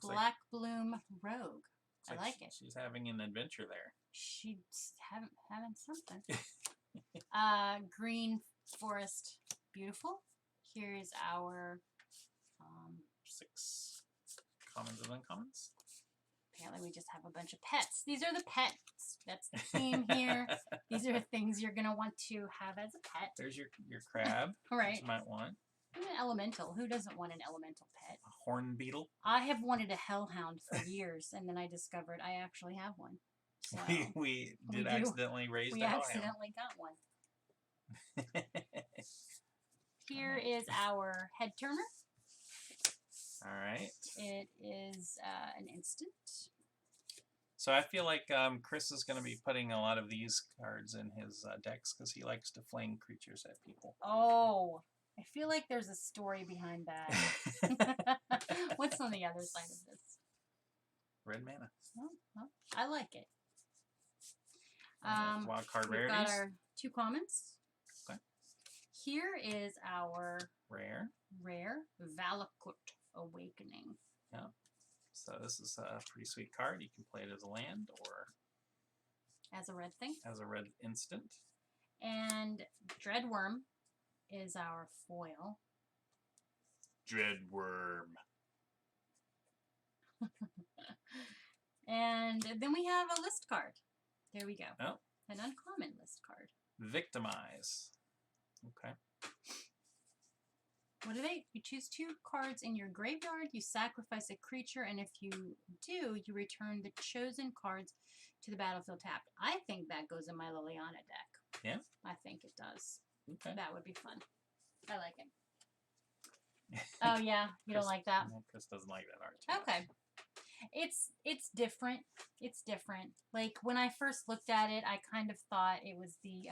Black Bloom Rogue. I like it. She's having an adventure there. She's having something. Green Forest. Beautiful. Here is our 6 commons and uncommons. Apparently we just have a bunch of pets. These are the pets. That's the theme here. These are things you're going to want to have as a pet. There's your crab. Right. You might want. An elemental. Who doesn't want an elemental pet? A horn beetle. I have wanted a hellhound for years, and then I discovered I actually have one. So we accidentally raise the hellhound. We accidentally got one. Here is our head turner. All right. It is an instant. So I feel like Chris is going to be putting a lot of these cards in his decks because he likes to fling creatures at people. Oh, I feel like there's a story behind that. What's on the other side of this? Red mana. Oh, well, I like it. Wild card rarities. We've got our 2 commons. Okay. Here is our rare Valakut Awakening. Yeah. So this is a pretty sweet card. You can play it as a land or as a red thing. As a red instant. And Dreadworm is our foil. Dreadworm. And then we have a list card. There we go. Oh. An uncommon list card. Victimize. Okay. What are they? You choose 2 cards in your graveyard, you sacrifice a creature, and if you do, you return the chosen cards to the battlefield tapped. I think that goes in my Liliana deck. Yeah? I think it does. Okay. That would be fun. I like it. Oh, yeah? You don't like that? No, Chris doesn't like that art too Okay. much. It's different. It's different. Like, when I first looked at it, I kind of thought it was the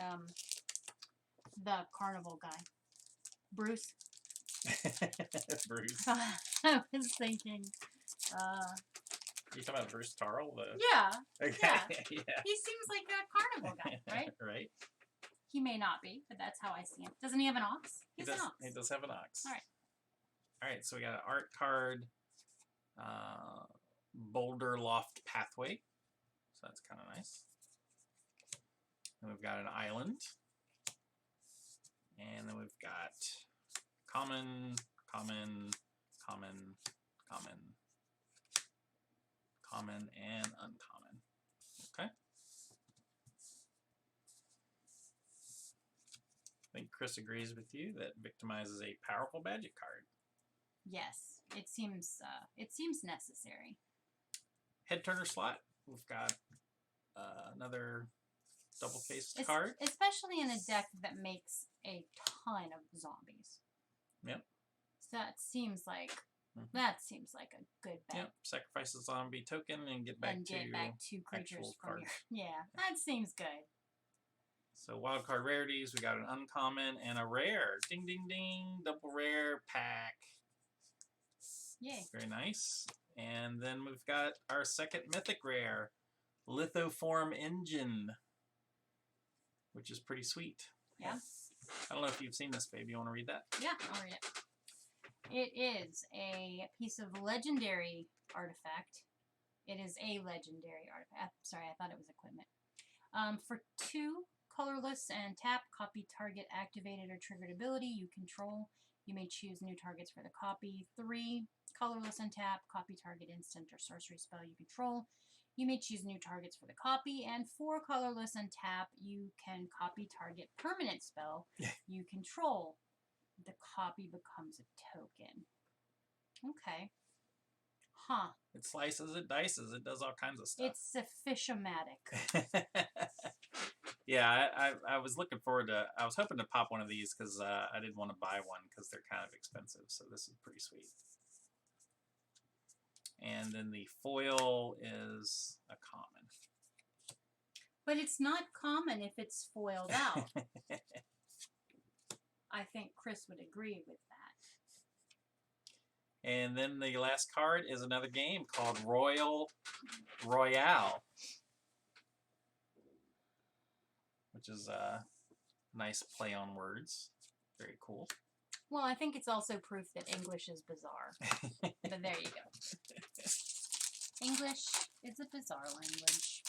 carnival guy. Bruce. Bruce. I was thinking, You talking about Bruce Tarl? yeah. Okay. Yeah. Yeah. He seems like a carnival guy, right? Right. He may not be, but that's how I see him. Doesn't he have an ox? He's an ox. He does have an ox. All right. All right, so we got an art card, Boulder Loft Pathway. So that's kind of nice. And we've got an island. And then we've got common, common, common, common, common, and uncommon. Okay. I think Chris agrees with you that Victimize is a powerful magic card. Yes, it seems necessary. Head turner slot. We've got another double-faced card. Especially in a deck that makes a ton of zombies. Yep. So that seems like a good bet. Yep. Sacrifice a zombie token and get back and to get back 2 creatures actual from card. your. Yeah, that seems good. So wild card rarities, we got an uncommon and a rare. Ding, ding, ding. Double rare pack. Yay. Very nice. And then we've got our second mythic rare, Lithoform Engine, which is pretty sweet. Yeah. I don't know if you've seen this, babe. You want to read that? Yeah, I'll read it. It is a piece of legendary artifact. It is a legendary artifact. Sorry, I thought it was equipment. For 2 colorless and tap, copy target activated or triggered ability you control. You may choose new targets for the copy. 3 colorless and tap, copy target instant or sorcery spell you control. You may choose new targets for the copy. And 4 colorless and tap, you can copy target permanent spell you control. The copy becomes a token. Okay. Huh. It slices, it dices, it does all kinds of stuff. It's a fish-o-matic. Yeah, I was looking forward to, I was hoping to pop one of these because I didn't want to buy one because they're kind of expensive. So this is pretty sweet. And then the foil is a common. But it's not common if it's foiled out. I think Chris would agree with that. And then the last card is another game called Royale, which is a nice play on words. Very cool. Well, I think it's also proof that English is bizarre. But there you go. English is a bizarre language.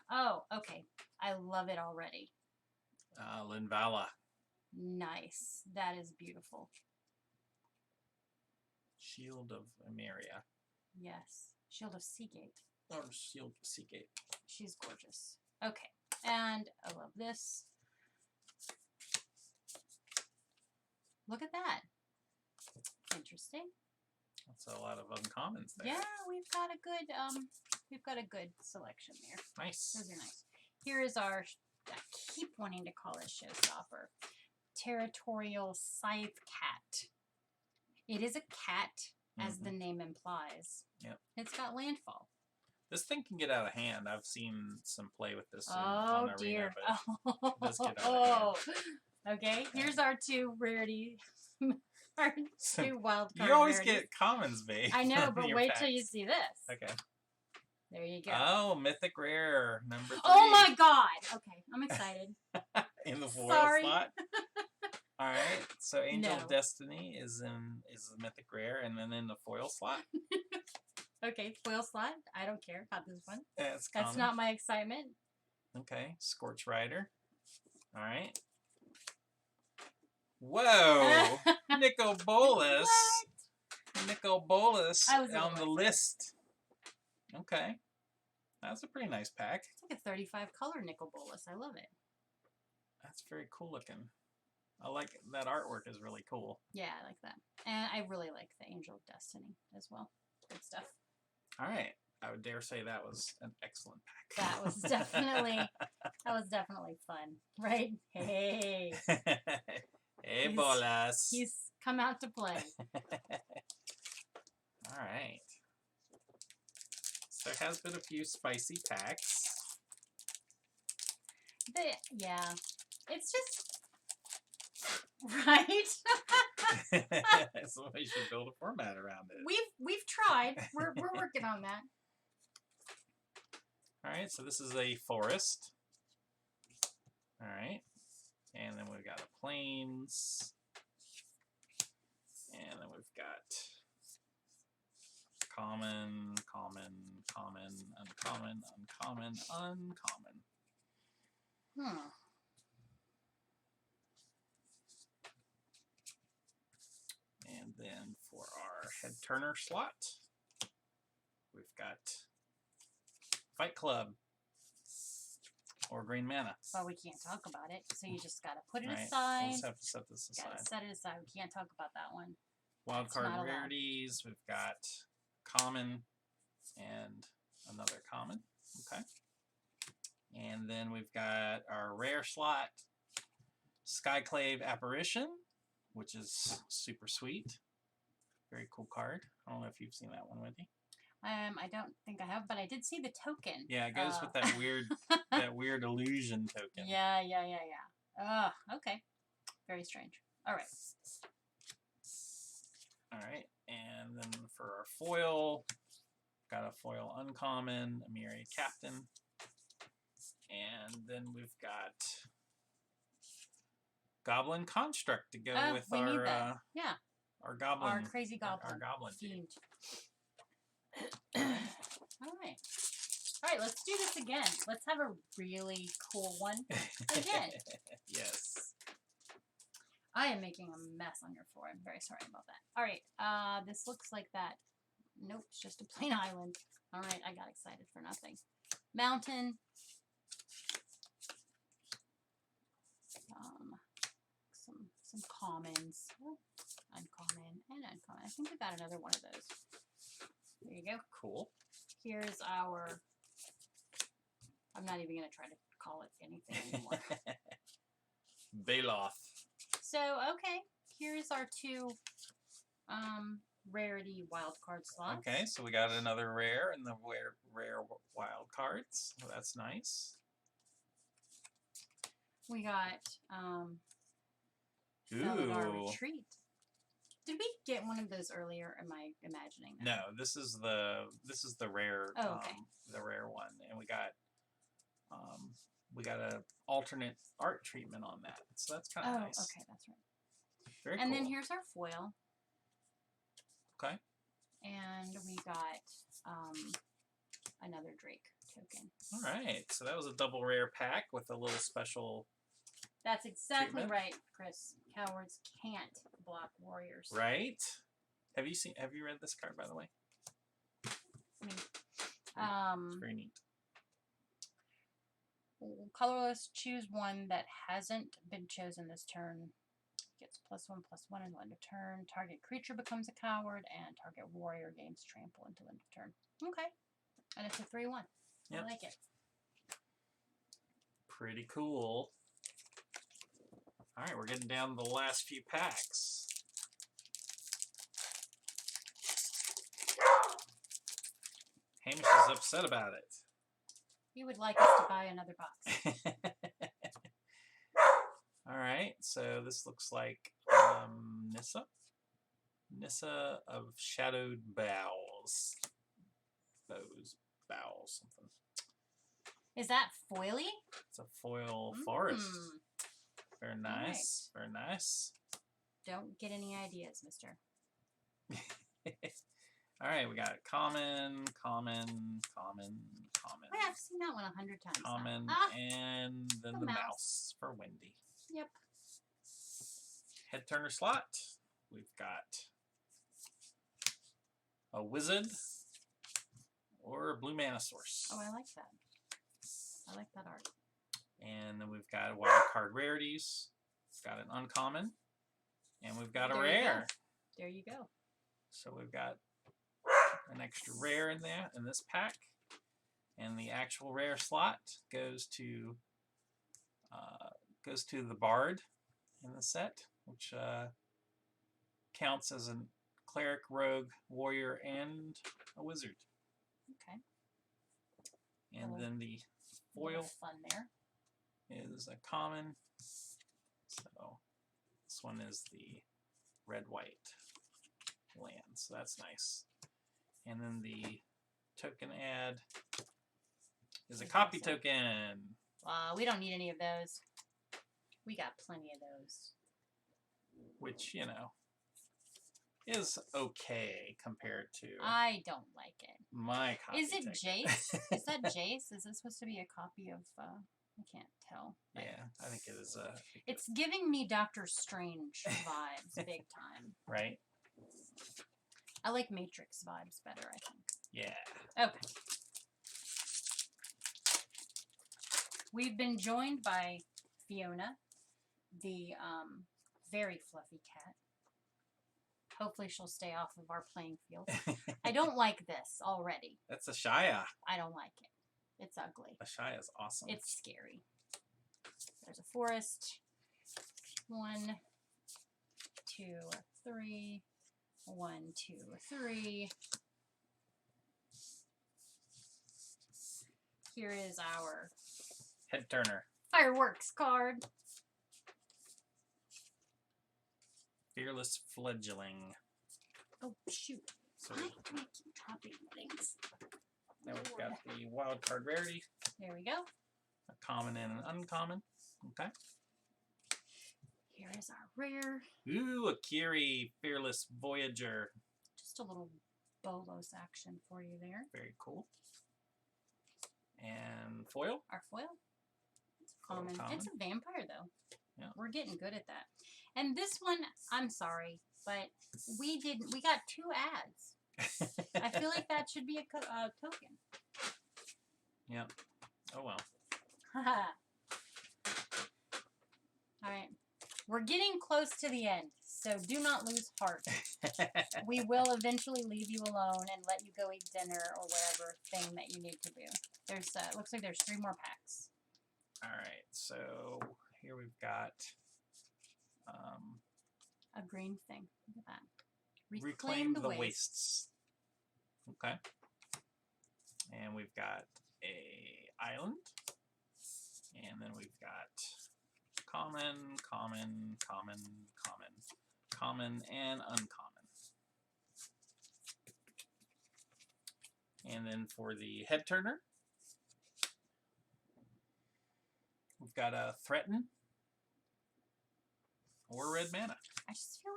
Oh, okay. I love it already. Linvala. Nice. That is beautiful. Shield of Emeria. Yes. Shield of Seagate. Or Shield of Seagate. She's gorgeous. Okay. And I love this. Look at that. Interesting. That's a lot of uncommons there. Yeah, we've got a good selection there. Nice. Those are nice. Here is our, I keep wanting to call it showstopper, Territorial Scythe Cat. It is a cat, as the name implies. Yep. It's got landfall. This thing can get out of hand. I've seen some play with this Oh, on dear. Arena, but it does get out of hand. Okay, here's our 2 rarity. Our 2 wild card You always rarities. get commons, babe. I know, on but your wait packs. till you see this. Okay. There you go. Oh, Mythic Rare, number 3. Oh my god! Okay, I'm excited. In the foil Sorry. slot. All right. So Angel of No. Destiny is the Mythic Rare, and then in the foil slot. Okay, foil slot. I don't care about this one. That's That's not my excitement. Okay, Scorch Rider. All right. Whoa, Nico Bolas. Nico Bolas I was on the excited. list. Okay. That's a pretty nice pack. It's like a 35 color nickel bolus. I love it. That's very cool looking. I like that artwork is really cool. Yeah, I like that. And I really like the Angel of Destiny as well. Good stuff. All right. I would dare say that was an excellent pack. That was definitely fun, right? Hey. Hey, bolas. He's come out to play. All right. So there has been a few spicy packs. Yeah. It's just right. So we should build a format around it. We've tried. We're working on that. All right, so this is a forest. All right, and then we've got a plains, and then we've got common, common, common, uncommon, uncommon, uncommon. And then for our head turner slot, we've got Fight Club or Green Mana. Well, we can't talk about it, so you just gotta put it Right. aside. We'll just have to set this aside. Gotta set it aside. We can't talk about that one. Wild That's card not allowed. rarities. We've got common and another common. Okay. And then we've got our rare slot, Skyclave Apparition, which is super sweet. Very cool card. I don't know if you've seen that one, Wendy. I don't think I have, but I did see the token. Yeah, it goes with that weird illusion token. Yeah. Okay. Very strange. All right. All right, and then for our foil, got a foil uncommon, Amiri Captain, and then we've got Goblin Construct to go with our our goblin, our crazy goblin, our goblin fiend. All right, let's do this again. Let's have a really cool one again. Yes. I am making a mess on your floor. I'm very sorry about that. All right, this looks like that. Nope, it's just a plain island. All right, I got excited for nothing. Mountain. Some commons. Oh, uncommon and uncommon. I think I got another one of those. There you go. Cool. Here's our... I'm not even going to try to call it anything anymore. Baloth. So, okay. Here's our two rarity wild card slots. Okay, so we got another rare in the rare wild cards. So that's nice. We got Zendikar Retreat. Did we get one of those earlier? Am I imagining that? No, this is the rare the rare one, and we got a alternate art treatment on that, so that's kind of nice. Okay, that's right. Very and cool. then here's our foil. Okay. And we got another Drake token. All right, so that was a double rare pack with a little special. That's exactly treatment. right, Chris. Cowards can't block warriors. Right. Have you read this card, by the way? It's very neat. Colorless, choose one that hasn't been chosen this turn. Gets +1/+1 until end of turn. Target creature becomes a coward, and target warrior gains trample until end of turn. Okay. And it's a 3/1. Yep. I like it. Pretty cool. All right, we're getting down to the last few packs. Hamish is upset about it. He would like us to buy another box. All right, so this looks like Nissa of Shadowed Bowels. Bowels, something. Is that foily? It's a foil forest. Very Right. nice. Very nice. Don't get any ideas, mister. All right, we got common. I have seen that one 100 times. Common, and then the mouse for Wendy. Yep. Head turner slot. We've got a wizard or a blue mana source. Oh, I like that. I like that art. And then we've got wild card rarities. We've got an uncommon. And we've got a rare. There you go. So we've got an extra rare in there in this pack. And the actual rare slot goes to the Bard in the set, which counts as a cleric, rogue, warrior, and a wizard. Okay. And then the foil fun there is a common. So this one is the red-white land. So that's nice. And then the token ad is a copy token. We don't need any of those. We got plenty of those. Which, you know, is okay compared to I don't like it. my copy. Is it ticket. Jace? Is that Jace? Is this supposed to be a copy of I can't tell. Yeah, I think it is it's giving me Doctor Strange vibes big time. Right? I like Matrix vibes better, I think. Yeah. Okay. We've been joined by Fiona, the very fluffy cat. Hopefully she'll stay off of our playing field. I don't like this already. That's a Shia. I don't like it. It's ugly. A Shia is awesome. It's scary. There's a forest. 1, 2, 3. 1, 2, 3. Here is our Head turner. fireworks card. Fearless fledgling. Oh, shoot. So Why do I keep dropping things? now we've got the wild card rarity. There we go. A common and an uncommon. Okay. Here is our rare. Ooh, a Kiri Fearless Voyager. Just a little Bolos action for you there. Very cool. And foil. Our foil. It's a Foil common. common. It's a vampire, though. Yeah. We're getting good at that. And this one, I'm sorry, but we got 2 ads. I feel like that should be a token. Yep. Oh well. All right. We're getting close to the end, so do not lose heart. We will eventually leave you alone and let you go eat dinner or whatever thing that you need to do. There's looks like there's 3 more packs. All right. So here we've got A green thing. Look at that. Reclaim the Wastes. Okay. And we've got a island. And then we've got common, common, common, common, common, and uncommon. And then for the head turner, we've got a threaten or red mana. I just feel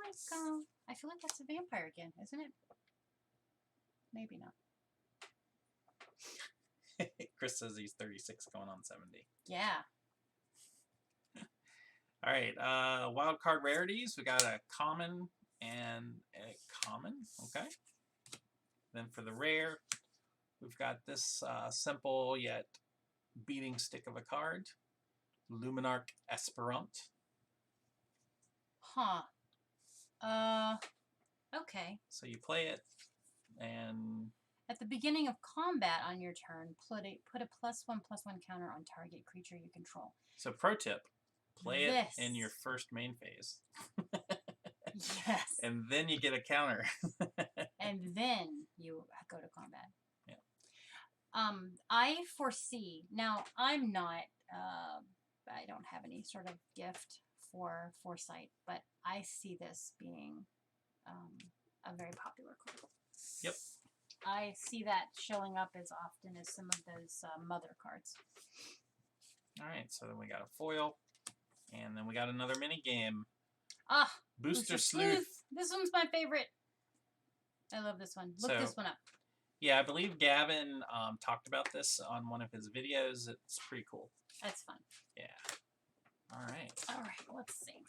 like that's a vampire again, isn't it? Maybe not. Chris says he's 36 going on 70. Yeah. All right, wild card rarities. We got a common and a common. Okay. Then for the rare, we've got this simple yet beating stick of a card, Luminarch Aspirant. Huh. Okay. So you play it, and At the beginning of combat on your turn, put a +1/+1 counter on target creature you control. so pro tip, play it This. in your first main phase, Yes. and then you get a counter. And then you go to combat. Yeah. I foresee, now I'm not, I don't have any sort of gift for foresight, but I see this being a very popular card. Yep. I see that showing up as often as some of those mother cards. All right, so then we got a foil, and then we got another mini game. Ah, Booster Sleuth. This one's my favorite. I love this one. Look So- this one up. Yeah, I believe Gavin talked about this on one of his videos. It's pretty cool. That's fun. Yeah. All right. All right, let's see.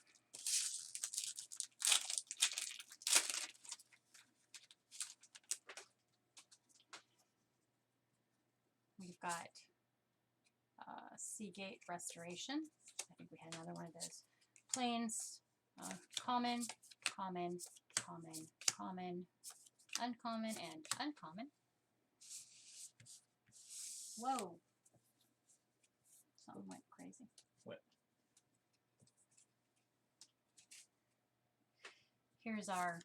got Seagate Restoration. I think we had another one of those. Plains, common, common, common, common, uncommon, and uncommon. Whoa. Something went crazy. What? Here's our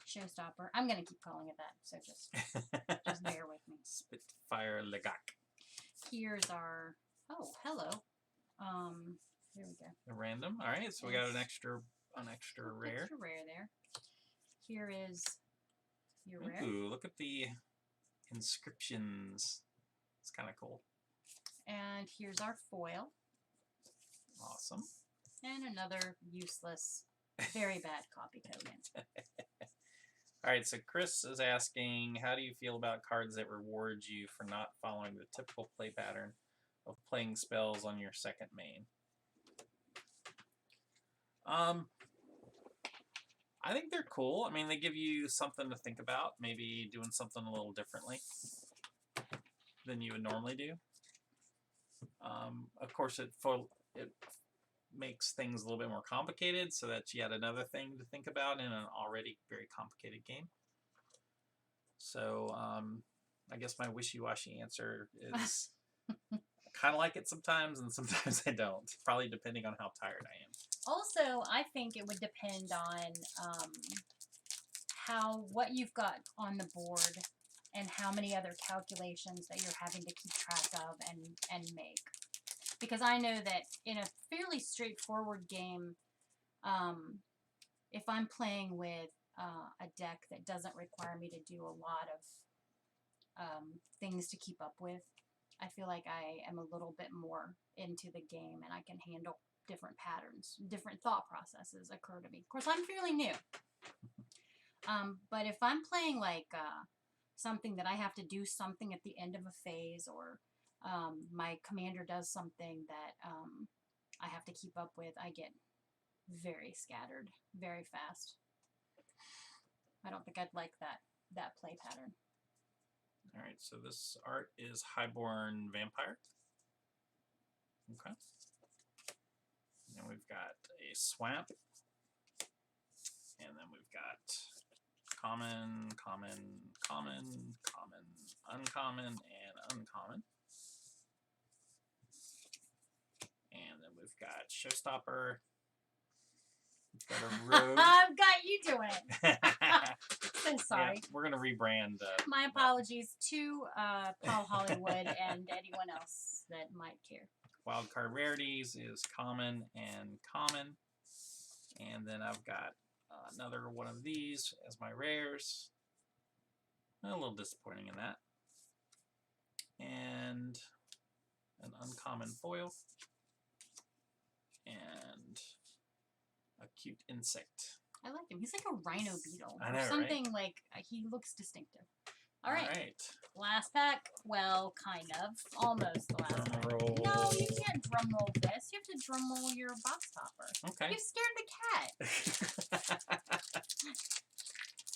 showstopper. I'm going to keep calling it that, so just bear with me. Spitfire Legak. Here's our, oh, hello. There we go. A random. All right, so we got an extra rare. Extra rare there. Here is your rare. Ooh, look at the inscriptions. It's kind of cool. And here's our foil. Awesome. And another useless, very bad copy token. All right, so Chris is asking, how do you feel about cards that reward you for not following the typical play pattern of playing spells on your second main? I think they're cool. I mean, they give you something to think about, maybe doing something a little differently than you would normally do. Of course, it makes things a little bit more complicated, so that's yet another thing to think about in an already very complicated game. So I guess my wishy-washy answer is I kind of like it sometimes, and sometimes I don't, probably depending on how tired I am. Also, I think it would depend on what you've got on the board and how many other calculations that you're having to keep track of and make. Because I know that in a fairly straightforward game, if I'm playing with a deck that doesn't require me to do a lot of things to keep up with, I feel like I am a little bit more into the game and I can handle different patterns, different thought processes occur to me. Of course, I'm fairly new. But if I'm playing like something that I have to do something at the end of a phase, or my commander does something that I have to keep up with, I get very scattered very fast. I don't think I'd like that play pattern. All right, so this art is Highborn Vampire. Okay. And we've got a swamp. And then we've got common, common, common, common, uncommon, and uncommon. And then we've got Showstopper. We've got a road. I've got you doing it. So sorry. Yeah, we're going to rebrand. My apologies to Paul Hollywood and anyone else that might care. Wildcard Rarities is common and common. And then I've got another one of these as my rares. A little disappointing in that. And an uncommon foil. And a cute insect. I like him. He's like a rhino beetle. I know, or something, right? like, he looks distinctive. All right. All right. Last pack. Well, kind of. Almost the last pack. Drum roll. No, you can't drum roll this. You have to drum roll your box topper. Okay. You scared the cat.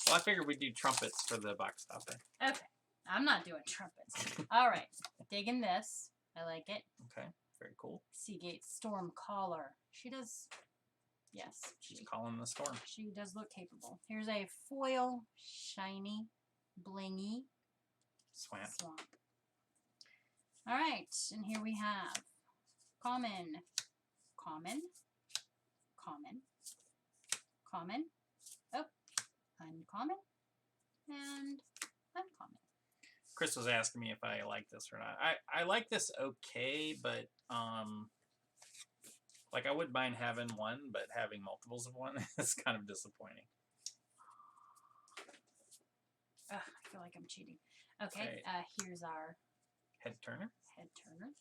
Well, I figured we'd do trumpets for the box topper. Okay. I'm not doing trumpets. All right. Digging this. I like it. Okay. Very cool. Seagate Storm Caller. She does... Yes. She's calling the storm. She does look capable. Here's a foil, shiny, blingy Swamp. All right, and here we have common, common, common, common, oh, uncommon, and uncommon. Chris was asking me if I like this or not. I like this okay, but like I wouldn't mind having one, but having multiples of one is kind of disappointing. Ugh, I feel like I'm cheating. Okay, here's our head turner. Head turner.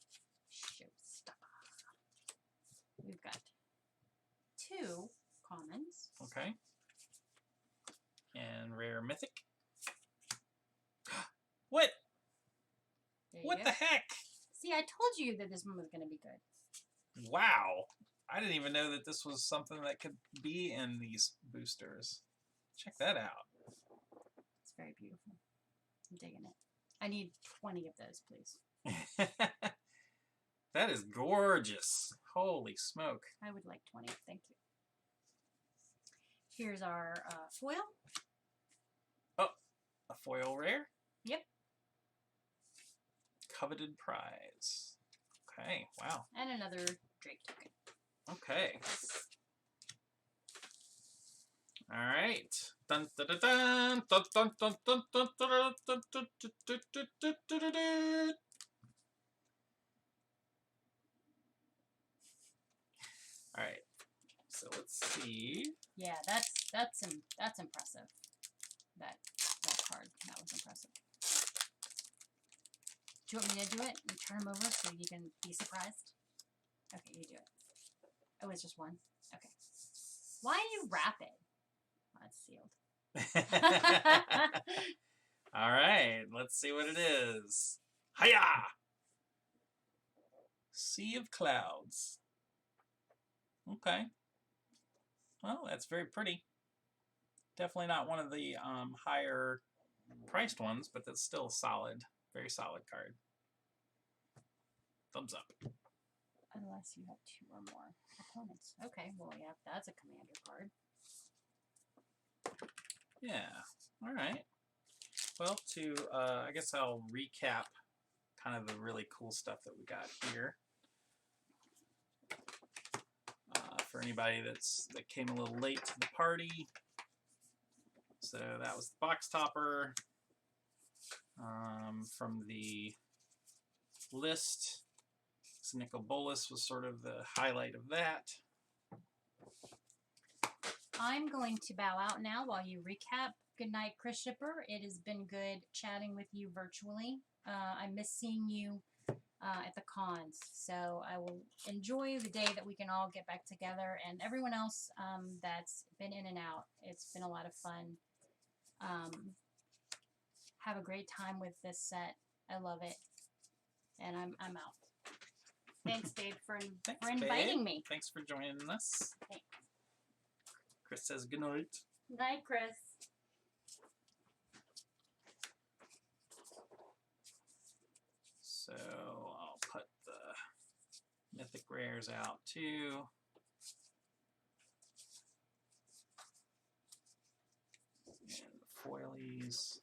Showstopper. We've got 2 commons. Okay. And rare mythic. What? What the heck? See, I told you that this one was going to be good. Wow. I didn't even know that this was something that could be in these boosters. Check that out. It's very beautiful. I'm digging it. I need 20 of those, please. That is gorgeous. Holy smoke. I would like 20. Thank you. Here's our foil. Oh, a foil rare? Yep. Coveted prize. Okay, wow. And another Drake token. Okay. All right. Dun dun dun dun dun dun dun dun dun dun dun dun dun dun dun. All right. So let's see. Yeah, that's impressive. That card. That was impressive. Do you want me to do it and turn them over so you can be surprised? Okay, you do it. Oh, it's just one? Okay. Why do you wrap it? Oh, it's sealed. All right, let's see what it is. Hiya! Sea of Clouds. Okay. Well, that's very pretty. Definitely not one of the higher priced ones, but that's still a solid, very solid card. Thumbs up. Unless you have 2 or more opponents. Okay, well, yeah, that's a commander card. Yeah. All right. Well, I guess I'll recap kind of the really cool stuff that we got here. For anybody that came a little late to the party. So that was the box topper. From the list, Nicol Bolas was sort of the highlight of that. I'm going to bow out now while you recap. Good night, Chris Shipper. It has been good chatting with you virtually. I miss seeing you at the cons. So I will enjoy the day that we can all get back together, and everyone else that's been in and out. It's been a lot of fun. Have a great time with this set. I love it. And I'm out. Thanks, Dave, for inviting me. Thanks for joining us. Thanks. Chris says good night. Night, Chris. So I'll put the Mythic rares out too. And the foilies.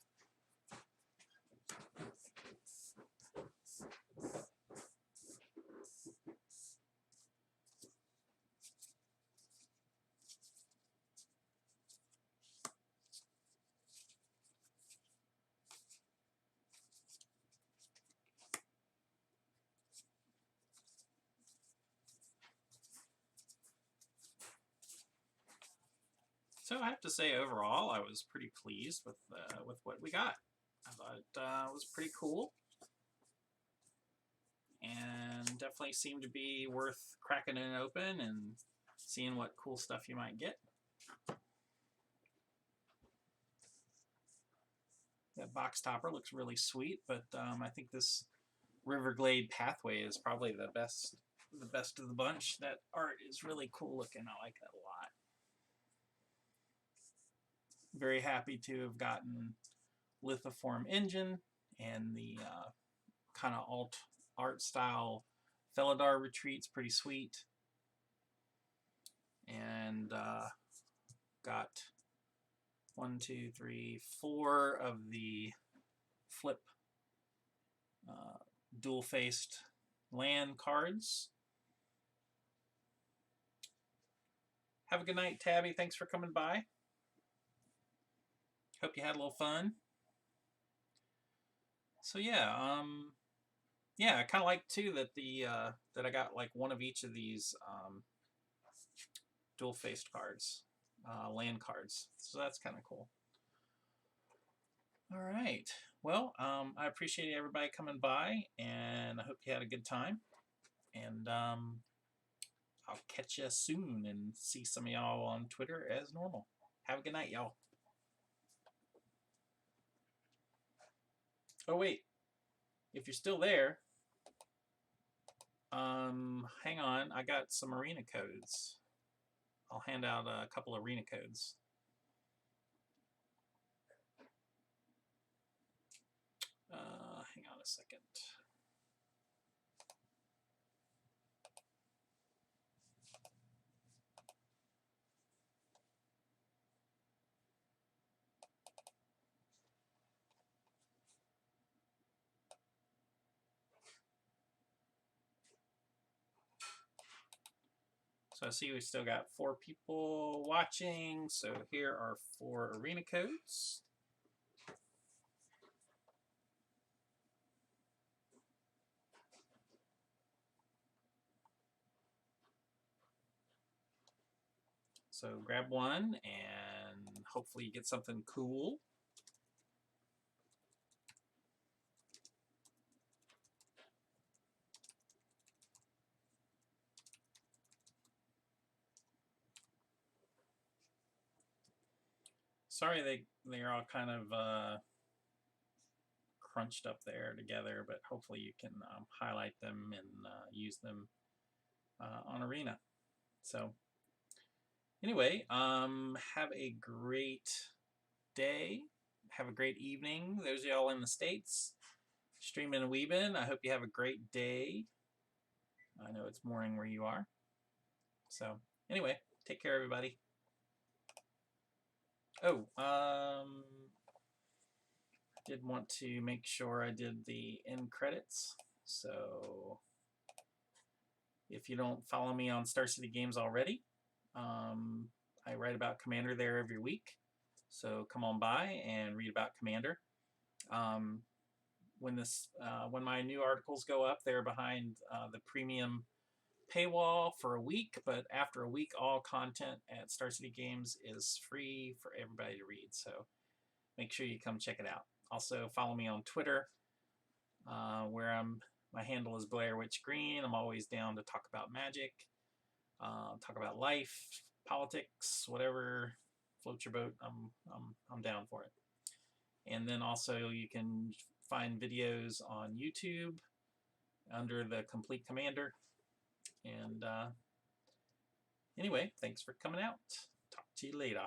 So I have to say, overall, I was pretty pleased with what we got. I thought it was pretty cool, and definitely seemed to be worth cracking it open and seeing what cool stuff you might get. That box topper looks really sweet, but I think this Riverglade Pathway is probably the best of the bunch. That art is really cool looking. I like that a lot. Very happy to have gotten Lithoform Engine and the kind of alt art style Felidar Retreat's pretty sweet. And got 1, 2, 3, 4 of the flip dual-faced land cards. Have a good night, Tabby. Thanks for coming by. Hope you had a little fun. So yeah, yeah, I kind of like too that that I got like one of each of these dual-faced cards, land cards. So that's kind of cool. All right. Well, I appreciate everybody coming by, and I hope you had a good time. And I'll catch you soon and see some of y'all on Twitter as normal. Have a good night, y'all. Oh, wait. If you're still there, hang on. I got some arena codes. I'll hand out a couple of arena codes. Hang on a second. So I see we still got 4 people watching. So here are 4 arena codes. So grab one and hopefully you get something cool. Sorry they're all kind of crunched up there together, but hopefully you can highlight them and use them on Arena. So anyway, have a great day. Have a great evening. Those of y'all in the States, streaming and weebing, I hope you have a great day. I know it's morning where you are. So anyway, take care, everybody. Oh, did want to make sure I did the end credits. So if you don't follow me on Star City Games already, I write about Commander there every week. So come on by and read about Commander. When my new articles go up, they're behind the premium paywall for a week, but after a week, all content at Star City Games is free for everybody to read. So make sure you come check it out. Also, follow me on Twitter, where my handle is Blair Witch Green. I'm always down to talk about magic, talk about life, politics, whatever floats your boat. I'm down for it. And then also you can find videos on YouTube under the Complete Commander. And anyway, thanks for coming out. Talk to you later.